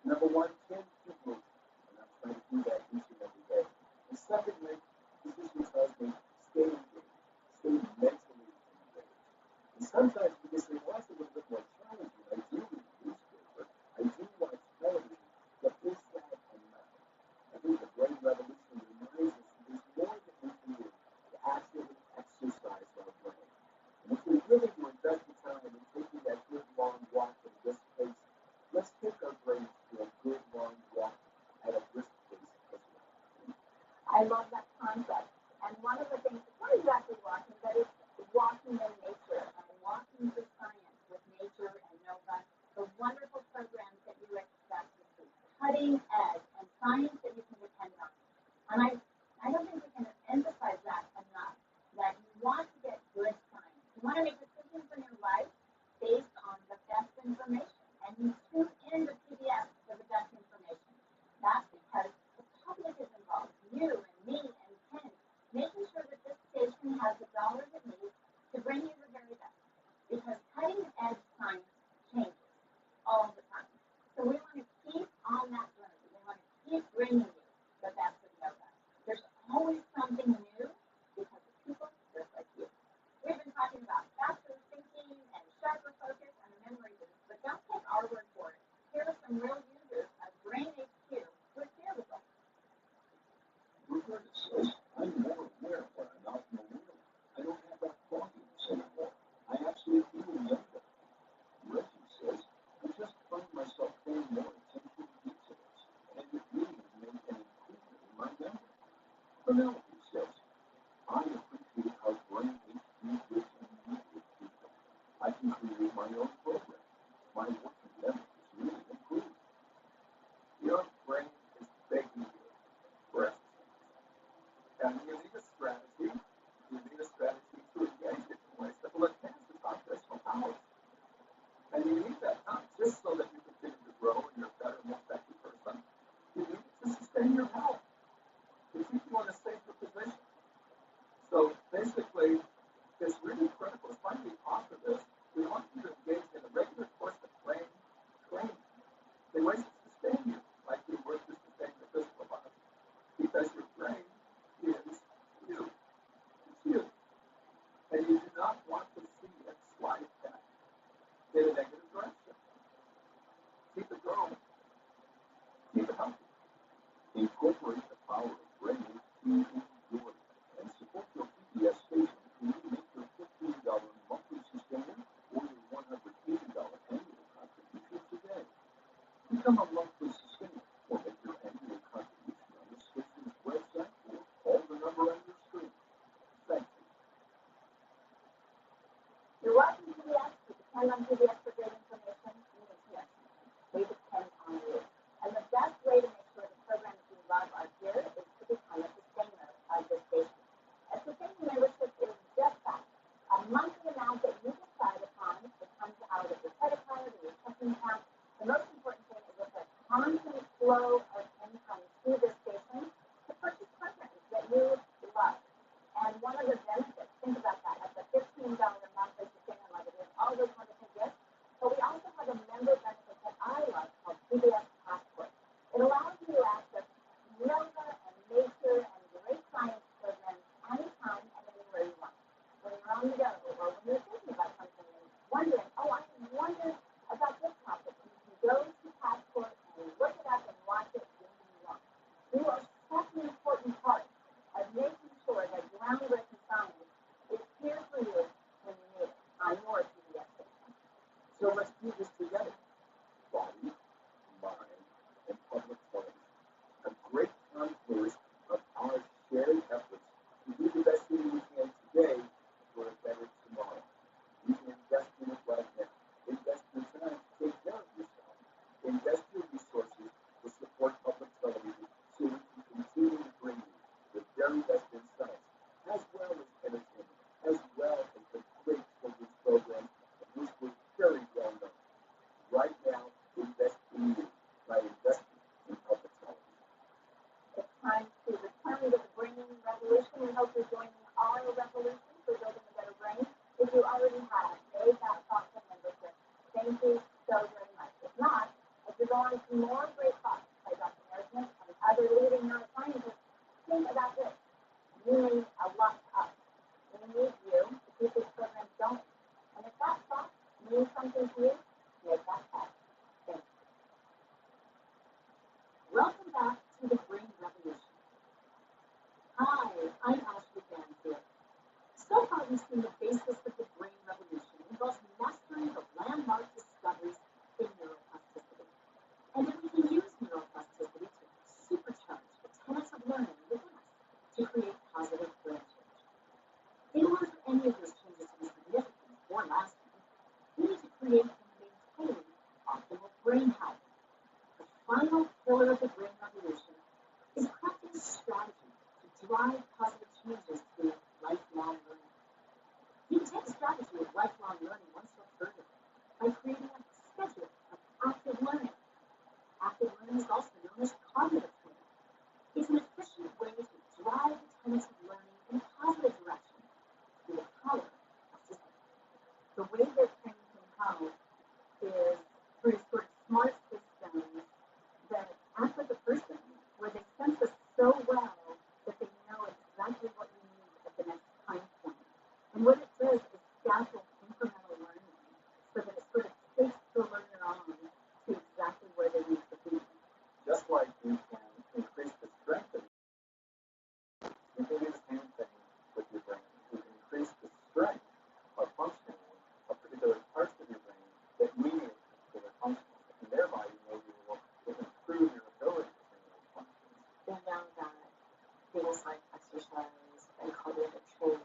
Number one, 10 keep moving, and I'm trying to do that each and every day. And secondly, physician tells me stay engaged, stay mentally engaged. And sometimes because they want a little bit more challenging, I do read newspaper, I do watch television, but is that enough? I think the brain revolution reminds us that there's more that we can do to actually exercise our brain. And if we're willing to invest the time in taking that good long walk at a brisk pace, let's take our brains for a good long walk at a brisk pace as well. I love that concept. And one of the things, it's not exactly walking, but it's walking in nature and walking through science with nature and Nova, the wonderful programs that you expect to see, cutting edge and science that you can depend on. And I don't think we can emphasize that enough, that you want to get good science. You want to make decisions in your life based on the best information. And you tune in to PBS for the best information. That's because the public is involved, you and me and Ken, making sure that this station has the dollars it needs to bring you Penelope says, I appreciate how brain HD gives immediate feedback. I can create my own program. My working memory is really improved. Your brain is begging you for exercise. And you need a strategy. You need a strategy to engage it in ways that will enhance its operational powers. And you need that not just so that you continue to grow and you're a better, more effective person. You need it to sustain your health, to keep you in a safer position. So basically, it's really critical. As part of the offer this, we want you to engage in a regular course of brain training in ways that sustain you, like you work to sustain your physical body. Because your brain is you. It's you. And you do not want to see it slide back in a negative direction. Keep it growing. Keep it healthy. Incorporate the power of brain to enjoy and support your PBS station. You need to make your $15 monthly sustainer or your $180 annual contribution today. Become a monthly sustainer or make your annual contribution on the station's website or call the number on your screen. Thank you. You're welcome to PBS. You depend on PBS for great information. You need PBS. We depend on you. And the best way to make sure the programs you love are here is to become a sustainer of this station. A sustaining membership is just that. A monthly amount that you decide upon that comes out of your credit card or your checking account. The most important thing is it's a constant flow of income to this station to purchase programs that you love. And one of the benefits, think about that, at the $15 monthly sustainer level, there's all those wonderful gifts. But we also have a member benefit that I love called PBS Passport. It allows you to access yoga and nature and great science programs anytime and anywhere you want. When you're on the go or when you're thinking about something and wondering, oh, I wonder about this topic, you can go to Passport and look it up and watch it when you want. You are such an important part of making sure that groundbreaking science is here for you when you need it on your PBS station. So let's do this together. Body, mind, and public funds. A great confluence of our shared efforts to do the best thing we can today for a better tomorrow. You can invest in it right now. Invest your time to take care of yourself. Invest your resources to support public television so we can continue to bring you the very best in science, as well as entertainment, as well as the great children's programs of which we're very well known. Right now, invest in you by investing in public television. It's time to return to the brain revolution. We hope you're joining our revolution for building a better brain. If you already have made that thoughtful membership, thank you so very much. If not, as you go on to more great talks by Dr. Nesmith and other leading neuroscientists, think about this. You mean a lot to us. We need you to keep these programs going. And if that thought means something to you, make that happen. Thank you. Welcome back to the Brain Revolution. Hi, I'm Ashley Banfield. So far, we've seen the basis of the brain revolution involves mastering the landmark discoveries in neuroplasticity. And then we can use neuroplasticity to supercharge the tenets of learning within us to create positive brain change. In order for any of those changes to be significant or lasting, we need to create and maintain optimal brain health. The final pillar of the brain revolution is crafting a strategy to drive positive changes through lifelong learning. You can take the strategy of lifelong learning one step further by creating a schedule of active learning. Active learning is also known as cognitive training. It's an efficient way to drive the tenets of learning in a positive direction through the power of systems. The way that training can help is through sort of smart systems that act like a person, where they sense us so well that they know exactly what we need at the next time point. And what it does is scaffold incremental learning so that it sort of takes the learner on to exactly where they need to be. Just like you can increase the strength of you can things like exercise and cognitive training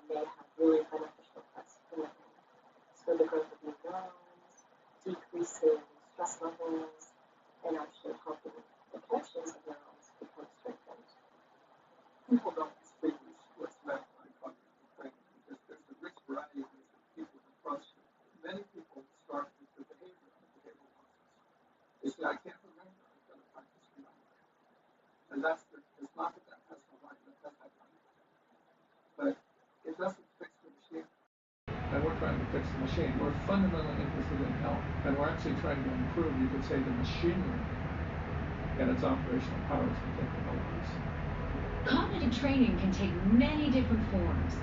may have really beneficial effects in the brain. So the growth of new neurons, decreasing stress levels, and actually helping the connections of neurons become strengthened. People don't distinguish what's meant by cognitive training because there's a rich variety of ways that people approach it. Many people start with the behavioral process. They say, I can't remember, I've got to practice remembering. And it's not that has no right, that does have right. But it doesn't fix the machine. And we're trying to fix the machine. We're fundamentally interested in health, and we're actually trying to improve, you could say, the machinery and its operational powers to think of our lives. Cognitive training can take many different forms.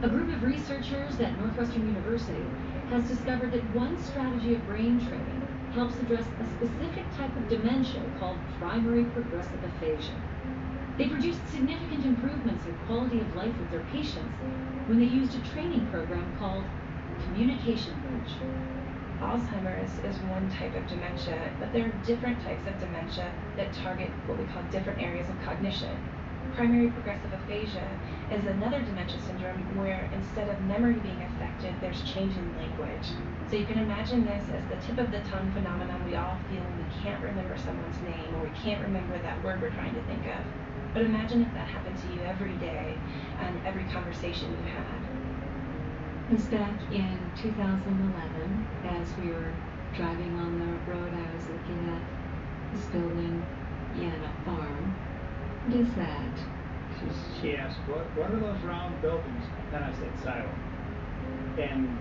A group of researchers at Northwestern University has discovered that one strategy of brain training helps address a specific type of dementia called primary progressive aphasia. They produced significant improvements in quality of life with their patients when they used a training program called Communication Bridge. Alzheimer's is one type of dementia, but there are different types of dementia that target what we call different areas of cognition. Primary progressive aphasia is another dementia syndrome where instead of memory being affected, there's change in language. So you can imagine this as the tip of the tongue phenomenon we all feel when we can't remember someone's name or we can't remember that word we're trying to think of. But imagine if that happened to you every day and every conversation you had. It was back in 2011, as we were driving on the road, I was looking at this building in a farm. What is that? She asked, what are those round buildings? Then I said, silo. And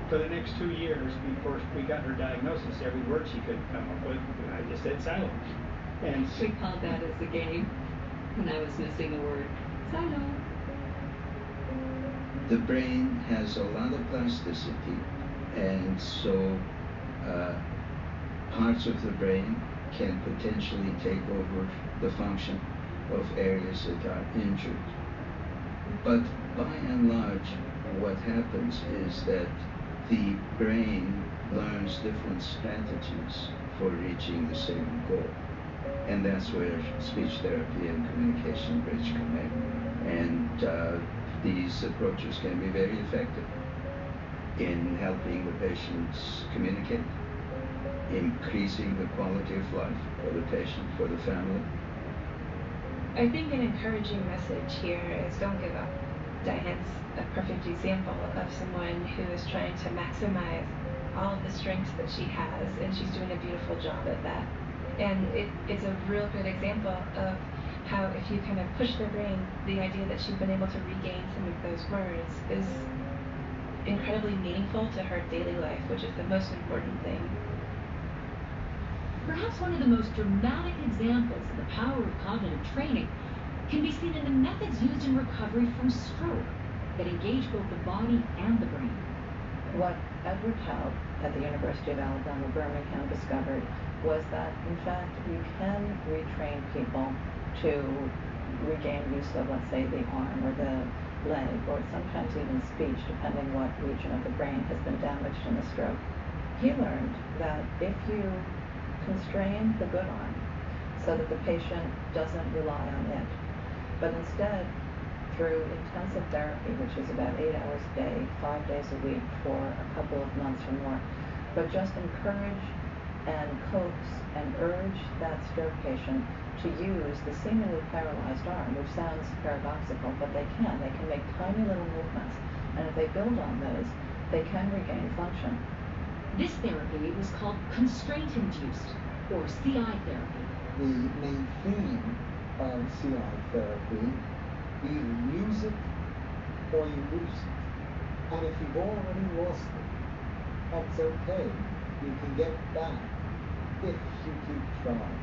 for the next 2 years, before we got her diagnosis, every word she could come up with, I just said silo. And We called that as a game when I was missing a word. Silo. The brain has a lot of plasticity, and so parts of the brain can potentially take over the function of areas that are injured. But by and large, what happens is that the brain learns different strategies for reaching the same goal. And that's where speech therapy and communication bridge come in. And these approaches can be very effective in helping the patients communicate, increasing the quality of life for the patient, for the family. I think an encouraging message here is don't give up. Diane's a perfect example of someone who is trying to maximize all of the strengths that she has, and she's doing a beautiful job at that. And it's a real good example of how if you kind of push their brain, the idea that she's been able to regain some of those words is incredibly meaningful to her daily life, which is the most important thing. Perhaps one of the most dramatic examples of the power of cognitive training can be seen in the methods used in recovery from stroke that engage both the body and the brain. What Edward Held at the University of Alabama, Birmingham discovered was that, in fact, you can retrain people to regain use of, let's say, the arm or the leg, or sometimes even speech, depending what region of the brain has been damaged in a stroke. He learned that if you constrain the good arm so that the patient doesn't rely on it, but instead, through intensive therapy, which is about 8 hours a day, 5 days a week for a couple of months or more, but just encourage and coax and urge that stroke patient to use the seemingly paralyzed arm, which sounds paradoxical, but they can. They can make tiny little movements, and if they build on those, they can regain function. This therapy was called constraint-induced, or CI therapy. The main theme of CI therapy, either use it or you lose it. And if you've already lost it, that's okay. You can get it back if you keep trying.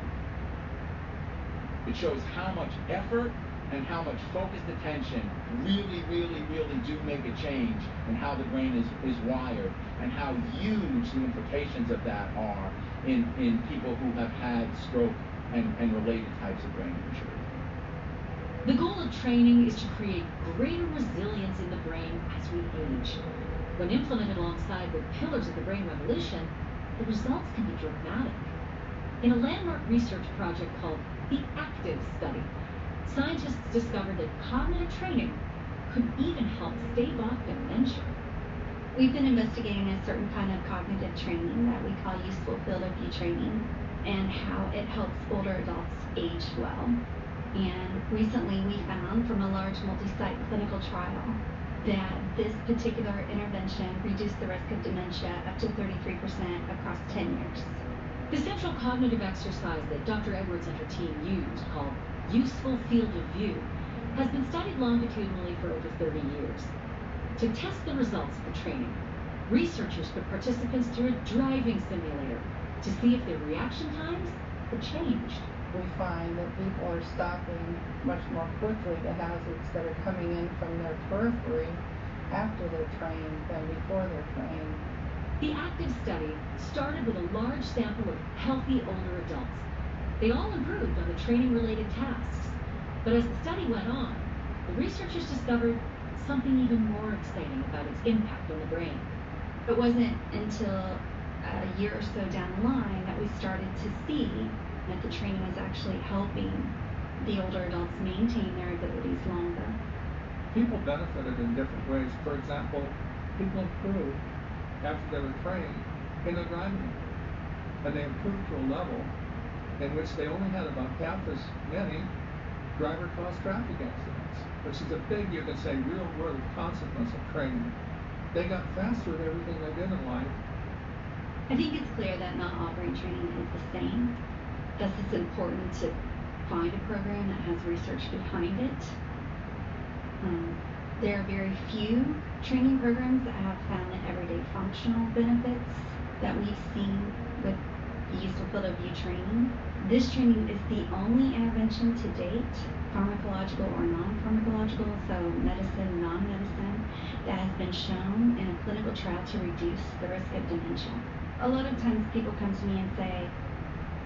It shows how much effort and how much focused attention really do make a change in how the brain is wired, and how huge the implications of that are in people who have had stroke and related types of brain injury. The goal of training is to create greater resilience in the brain as we age. When implemented alongside the pillars of the brain revolution, the results can be dramatic. In a landmark research project called the ACTIVE study, Scientists discovered that cognitive training could even help stave off dementia. We've been investigating a certain kind of cognitive training that we call useful field of view training and how it helps older adults age well. And recently we found from a large multi-site clinical trial that this particular intervention reduced the risk of dementia up to 33% across 10 years. The central cognitive exercise that Dr. Edwards and her team used, called useful field of view, has been studied longitudinally for over 30 years. To test the results of the training, researchers put participants through a driving simulator to see if their reaction times had changed. We find that people are stopping much more quickly the hazards that are coming in from their periphery after they're trained than before they're trained. The active study started with a large sample of healthy older adults. They all improved on the training-related tasks. But as the study went on, the researchers discovered something even more exciting about its impact on the brain. It wasn't until a year or so down the line that we started to see that the training was actually helping the older adults maintain their abilities longer. People benefited in different ways. For example, people improved after they were trained in their driving. And they improved to a level in which they only had about half as many driver-caused traffic accidents, which is a big, you could say, real-world consequence of training. They got faster at everything they did in life. I think it's clear that not all brain training is the same. Thus, it's important to find a program that has research behind it. There are very few training programs that have found the everyday functional benefits that we've seen with the useful field of view training. This training is the only intervention to date, pharmacological or non-pharmacological, so medicine, non-medicine, that has been shown in a clinical trial to reduce the risk of dementia. A lot of times people come to me and say,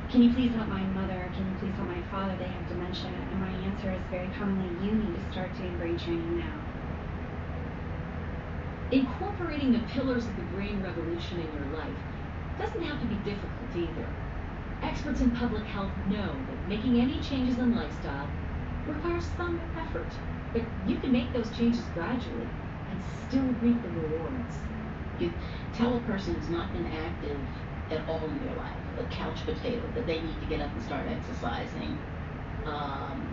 can you please help my mother? Can you please help my father? They have dementia. And my answer is very commonly, you need to start doing brain training now. Incorporating the pillars of the brain revolution in your life doesn't have to be difficult either. Experts in public health know that making any changes in lifestyle requires some effort, but you can make those changes gradually and still reap the rewards. You tell a person who's not been active at all in their life, a couch potato, that they need to get up and start exercising.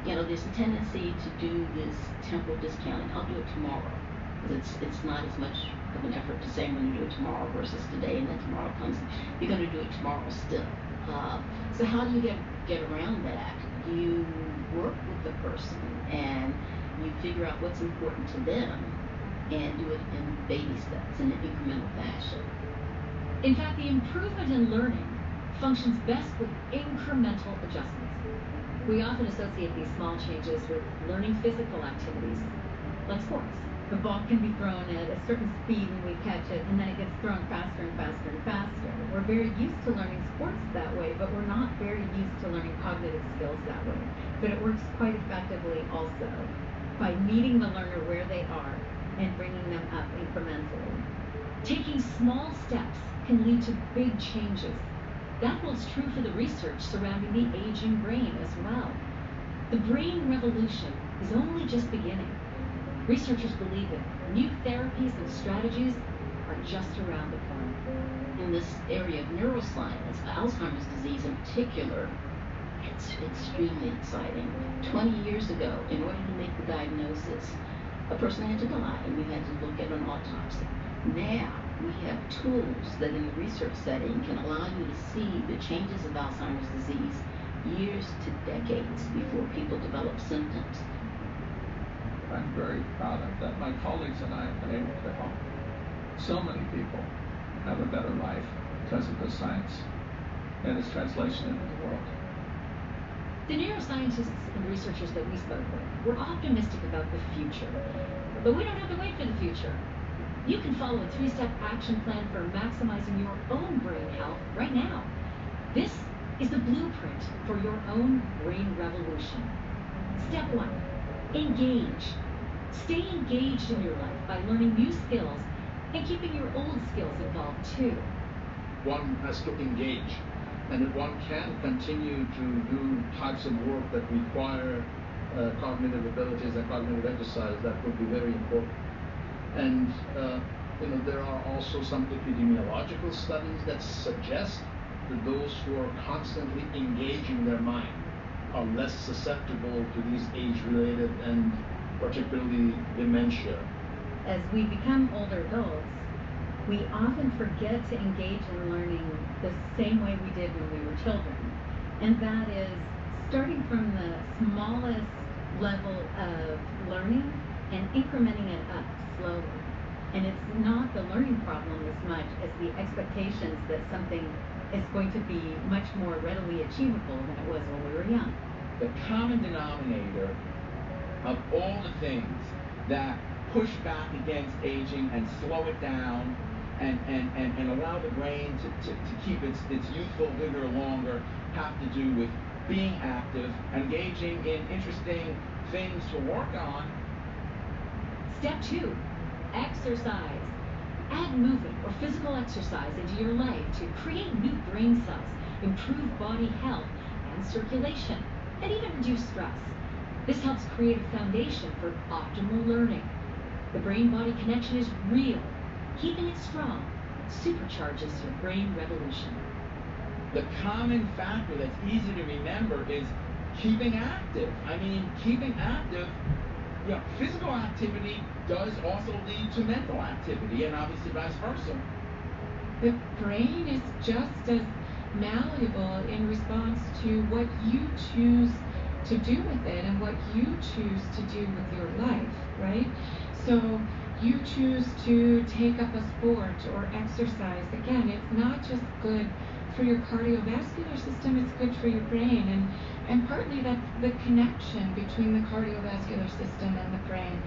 There's a tendency to do this temporal discounting. I'll do it tomorrow. It's not as much of an effort to say I'm going to do it tomorrow versus today, and then tomorrow comes, you're going to do it tomorrow still. So how do you get around that? You work with the person and you figure out what's important to them and do it in baby steps in an incremental fashion. In fact, the improvement in learning functions best with incremental adjustments. We often associate these small changes with learning physical activities, like sports. The ball can be thrown at a certain speed when we catch it, and then it gets thrown faster and faster and faster. We're very used to learning sports that way, but we're not very used to learning cognitive skills that way. But it works quite effectively also by meeting the learner where they are and bringing them up incrementally. Taking small steps can lead to big changes. That holds true for the research surrounding the aging brain as well. The brain revolution is only just beginning. Researchers believe that new therapies and strategies are just around the corner. In this area of neuroscience, Alzheimer's disease in particular, it's extremely exciting. 20 years ago, in order to make the diagnosis, a person had to die and you had to look at an autopsy. Now, we have tools that in the research setting can allow you to see the changes of Alzheimer's disease years to decades before people develop symptoms. I'm very proud of that. My colleagues and I have been able to help so many people have a better life because of this science and its translation into the world. The neuroscientists and researchers that we spoke with were optimistic about the future. But we don't have to wait for the future. You can follow a 3-step action plan for maximizing your own brain health right now. This is the blueprint for your own brain revolution. Step 1. Engage. Stay engaged in your life by learning new skills and keeping your old skills involved too. One has to engage, and that one can continue to do types of work that require cognitive abilities and cognitive exercise, that would be very important. And there are also some epidemiological studies that suggest that those who are constantly engaging their mind are less susceptible to these age-related and particularly dementia. As we become older adults, we often forget to engage in learning the same way we did when we were children. And that is starting from the smallest level of learning and incrementing it up slowly. And it's not the learning problem as much as the expectations that something is going to be much more readily achievable than it was when we were young. The common denominator of all the things that push back against aging and slow it down and allow the brain to keep its youthful vigor longer have to do with being active, engaging in interesting things to work on. Step 2, exercise. Add movement or physical exercise into your life to create new brain cells, improve body health and circulation, and even reduce stress. This helps create a foundation for optimal learning. The brain-body connection is real. Keeping it strong supercharges your brain revolution. The common factor that's easy to remember is keeping active. I mean, keeping active, physical activity does also lead to mental activity, and obviously vice versa. The brain is just as malleable in response to what you choose to do with it and what you choose to do with your life, right? So you choose to take up a sport or exercise. Again, it's not just good for your cardiovascular system, it's good for your brain. And partly that's the connection between the cardiovascular system and the brain.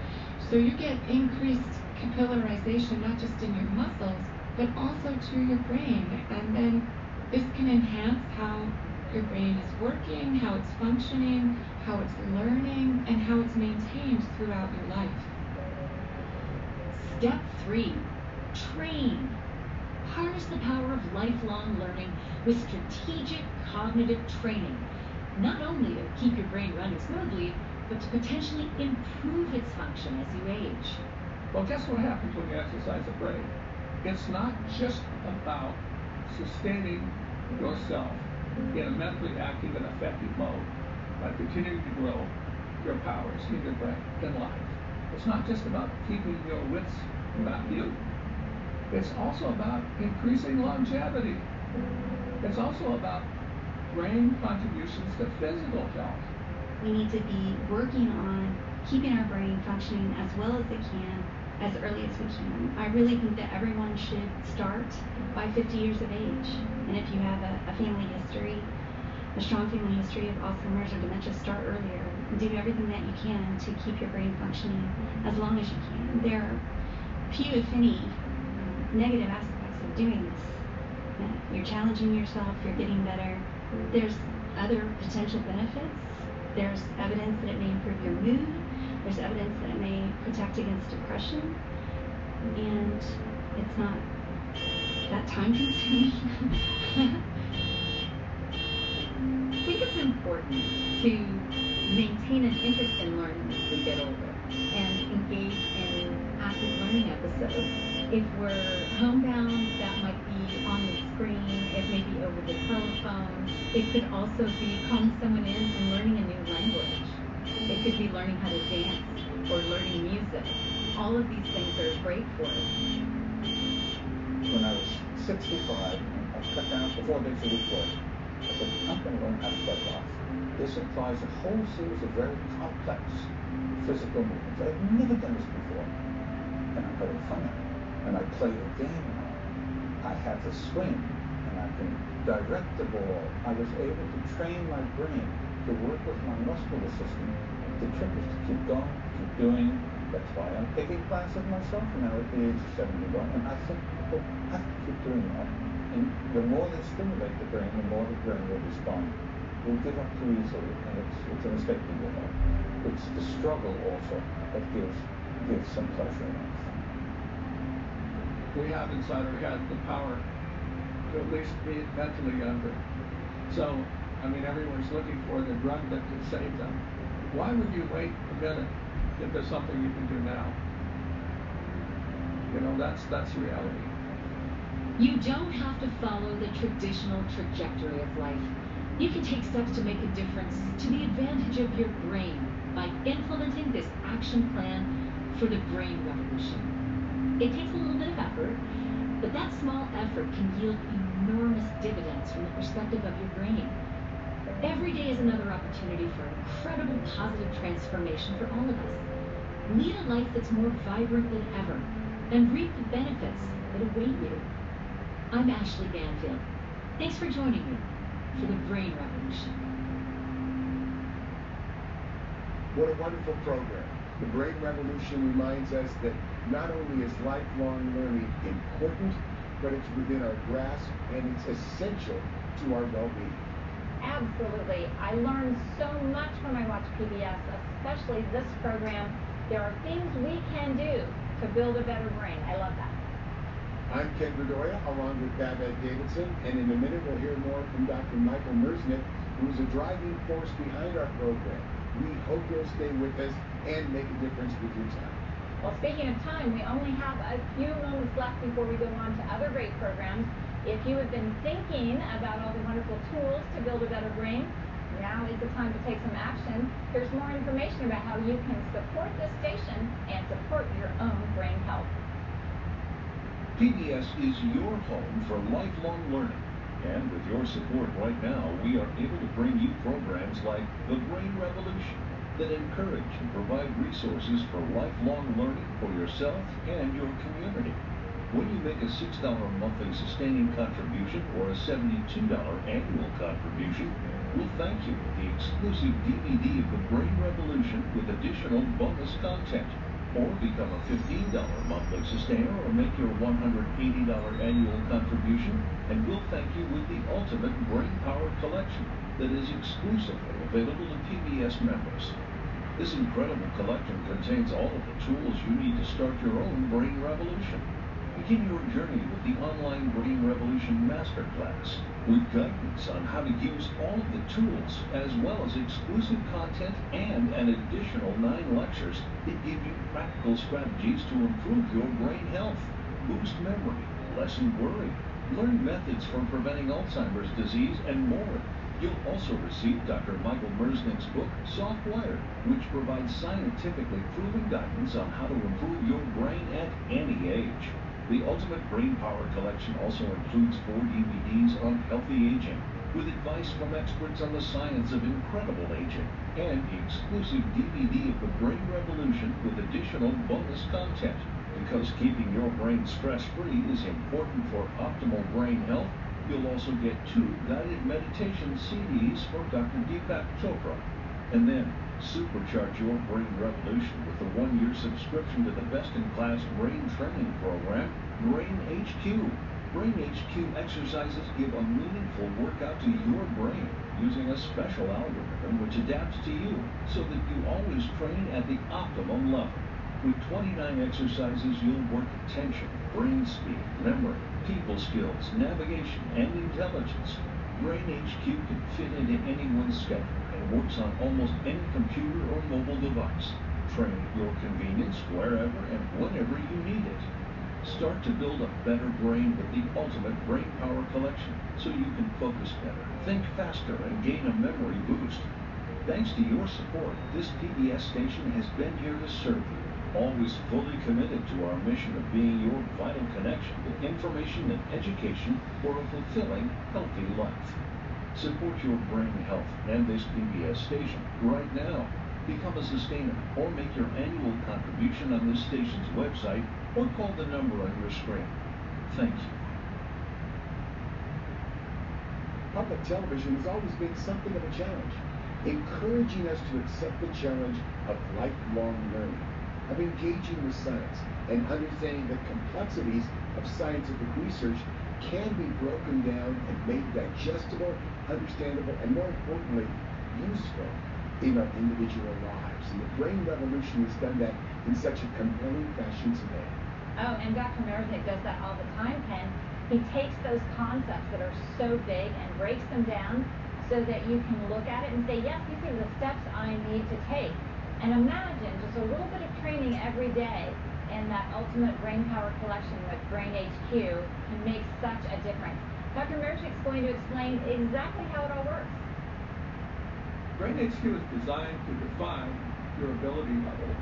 So you get increased capillarization, not just in your muscles, but also to your brain. And then this can enhance how your brain is working, how it's functioning, how it's learning, and how it's maintained throughout your life. Step 3, train. Harness the power of lifelong learning with strategic cognitive training, not only to keep your brain running smoothly, but to potentially improve its function as you age. Well, guess what happens when you exercise the brain? It's not just about sustaining yourself in a mentally active and effective mode by continuing to grow your powers in your brain in life. It's not just about keeping your wits about you. It's also about increasing longevity. It's also about brain contributions to physical health. We need to be working on keeping our brain functioning as well as it can, as early as we can. I really think that everyone should start by 50 years of age. And if you have a family history, a strong family history of Alzheimer's or dementia, start earlier and do everything that you can to keep your brain functioning as long as you can. There are few, if any, negative aspects of doing this. You're challenging yourself, you're getting better. There's other potential benefits. There's evidence that it may improve your mood. There's evidence that it may protect against depression. And it's not that time consuming. I think it's important to maintain an interest in learning as we get older and engage in active learning episodes. If we're homebound, that might be on the screen, it may be over the telephone. It could also be calling someone in and learning a new language. It could be learning how to dance or learning music. All of these things are great for us. When I was 65, I cut down to 4 days a week work. I said, I'm going to learn how to play golf. This implies a whole series of very complex physical movements. I've never done this before. And I'm having fun at it. And I play the game now. I have the swing, and I can direct the ball. I was able to train my brain to work with my muscular system. The trick is to keep going, keep doing. That's why I'm taking classes myself now at the age of 71. And I think people have to keep doing that. And the more they stimulate the brain, the more the brain will respond. We'll give up too easily, and it's a mistake we will make. It's the struggle also that gives some pleasure in life. We have inside our head the power to at least be mentally younger. So, I mean, everyone's looking for the drug that can save them. Why would you wait a minute if there's something you can do now? You know, that's reality. You don't have to follow the traditional trajectory of life. You can take steps to make a difference to the advantage of your brain by implementing this action plan for the brain revolution. It takes a little bit of effort, but that small effort can yield enormous dividends from the perspective of your brain. Every day is another opportunity for incredible positive transformation for all of us. Lead a life that's more vibrant than ever and reap the benefits that await you. I'm Ashley Banfield. Thanks for joining me for the Brain Revolution. What a wonderful program. The Brain Revolution reminds us that not only is lifelong learning important, but it's within our grasp and it's essential to our well-being. Absolutely. I learned so much when I watched PBS, especially this program. There are things we can do to build a better brain. I love that. I'm Ken Bedoya, along with Babette Davidson, and in a minute we'll hear more from Dr. Michael Merznick, who's a driving force behind our program. We hope you'll stay with us and make a difference with your time. Well, speaking of time, we only have a few moments left before we go on to other great programs. If you have been thinking about all the wonderful tools to build a better brain, now is the time to take some action. Here's more information about how you can support this station and support your own brain health. PBS is your home for lifelong learning. And with your support right now, we are able to bring you programs like The Brain Revolution that encourage and provide resources for lifelong learning for yourself and your community. When you make a $6 monthly sustaining contribution or a $72 annual contribution, we'll thank you with the exclusive DVD of The Brain Revolution with additional bonus content. Or become a $15 monthly sustainer or make your $180 annual contribution, and we'll thank you with the ultimate Brain Power collection that is exclusively available to PBS members. This incredible collection contains all of the tools you need to start your own brain revolution. Begin your journey with the online Brain Revolution Masterclass with guidance on how to use all of the tools, as well as exclusive content and an additional 9 lectures that give you practical strategies to improve your brain health, boost memory, lessen worry, learn methods for preventing Alzheimer's disease, and more. You'll also receive Dr. Michael Merznick's book, Soft Wired, which provides scientifically proven guidance on how to improve your brain at any age. The Ultimate Brain Power Collection also includes 4 DVDs on healthy aging, with advice from experts on the science of incredible aging, and the exclusive DVD of The Brain Revolution with additional bonus content. Because keeping your brain stress-free is important for optimal brain health, you'll also get 2 guided meditation CDs from Dr. Deepak Chopra. And then, supercharge your brain revolution with a 1-year subscription to the best-in-class brain training program, Brain HQ. Brain HQ exercises give a meaningful workout to your brain using a special algorithm which adapts to you so that you always train at the optimum level. With 29 exercises, you'll work attention, brain speed, memory, people skills, navigation, and intelligence. Brain HQ can fit into anyone's schedule and works on almost any computer or mobile device. Train at your convenience wherever and whenever you need it. Start to build a better brain with the Ultimate Brain Power Collection so you can focus better, think faster, and gain a memory boost. Thanks to your support, this PBS station has been here to serve you, always fully committed to our mission of being your vital connection with information and education for a fulfilling, healthy life. Support your brain health and this PBS station right now. Become a sustainer or make your annual contribution on this station's website or call the number on your screen. Thank you. Public television has always been something of a challenge, encouraging us to accept the challenge of lifelong learning, of engaging with science, and understanding the complexities of scientific research can be broken down and made digestible, understandable, and more importantly, useful in our individual lives. And the Brain Revolution has done that in such a compelling fashion today. Oh, and Dr. Merznick does that all the time, Ken. He takes those concepts that are so big and breaks them down so that you can look at it and say, yes, these are the steps I need to take. And imagine just a little bit of training every day in that ultimate brain power collection with Brain HQ can make such a difference. Dr. Merznick's going to explain exactly how it all works. Brain HQ is designed to define your ability level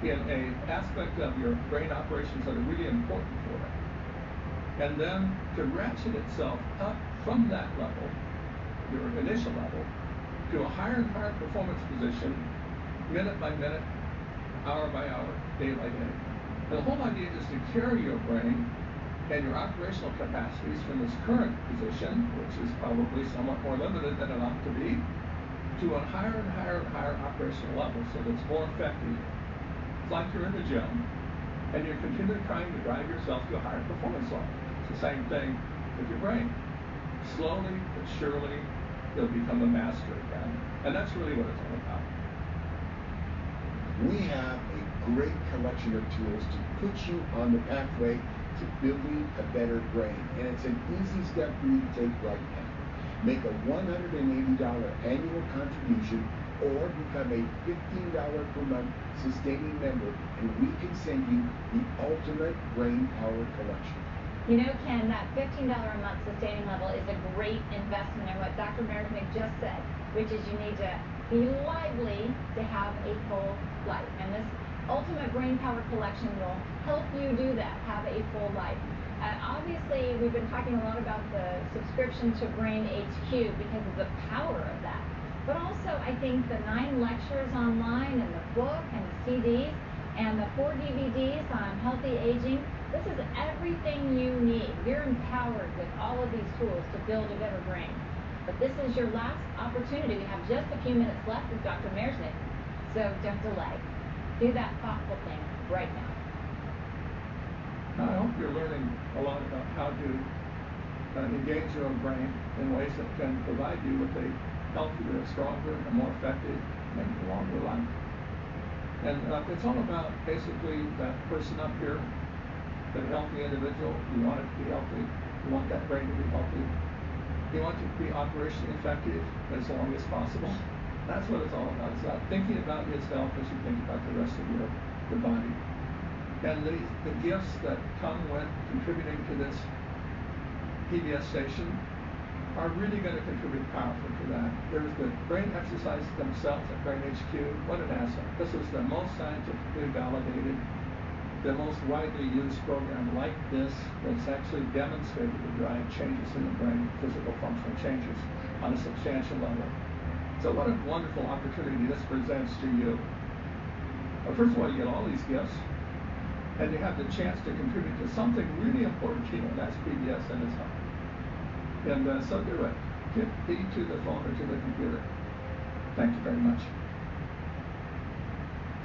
in an aspect of your brain operations that are really important for it. And then to ratchet itself up from that level, your initial level, to a higher and higher performance position, minute by minute, hour by hour, day by day. And the whole idea is to carry your brain and your operational capacities from its current position, which is probably somewhat more limited than it ought to be, to a higher and higher and higher operational level so that it's more effective. It's like you're in the gym and you're continually trying to drive yourself to a higher performance level. It's the same thing with your brain. Slowly but surely, you'll become a master again. And that's really what it's all about. We have a great collection of tools to put you on the pathway to building a better brain. And it's an easy step for you to take right now. Make a $180 annual contribution or become a $15 per month sustaining member, and we can send you the ultimate brain power collection. You know, Ken, that $15 a month sustaining level is a great investment in what Dr. Merznick just said, which is you need to be lively to have a full life. And this ultimate brain power collection will help you do that, have a full life. Obviously, we've been talking a lot about the subscription to Brain HQ because of the power of that. But also, I think the 9 lectures online and the book and the CDs and the 4 DVDs on healthy aging, this is everything you need. You're empowered with all of these tools to build a better brain. But this is your last opportunity. We have just a few minutes left with Dr. Merznick, so don't delay. Do that thoughtful thing right now. Now, I hope you're learning a lot about how to engage your own brain in ways that can provide you with a healthier, stronger, and more effective and longer life. And it's all about basically that person up here, that healthy individual. You want it to be healthy. You want that brain to be healthy. You want it to be operationally effective as long as possible. That's what it's all about. It's about thinking about yourself as you think about the rest of your body. And the gifts that come with contributing to this PBS station are really going to contribute powerfully to that. There's the brain exercises themselves at Brain HQ. What an asset. This is the most scientifically validated, the most widely used program like this that's actually demonstrated to drive changes in the brain, physical functional changes on a substantial level. So what a wonderful opportunity this presents to you. Well, first of all, you get all these gifts, and you have the chance to contribute to something really important to you, and that's PBS and its health. And so do it. Get to the phone or to the computer. Thank you very much.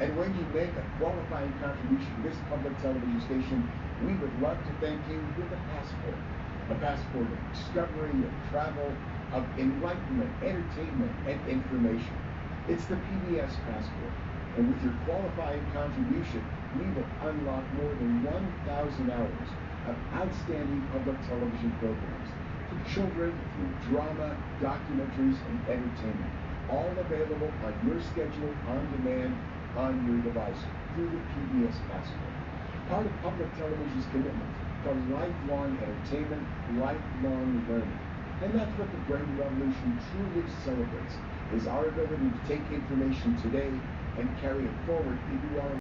And when you make a qualifying contribution to this public television station, we would love to thank you with a passport of discovery, of travel, of enlightenment, entertainment, and information. It's the PBS passport. And with your qualifying contribution, we will unlock more than 1,000 hours of outstanding public television programs for children, through drama, documentaries, and entertainment, all available on your schedule, on demand, on your device, through the PBS passport. Part of public television's commitment to lifelong entertainment, lifelong learning. And that's what the Brain Revolution truly celebrates, is our ability to take information today and carry it forward into our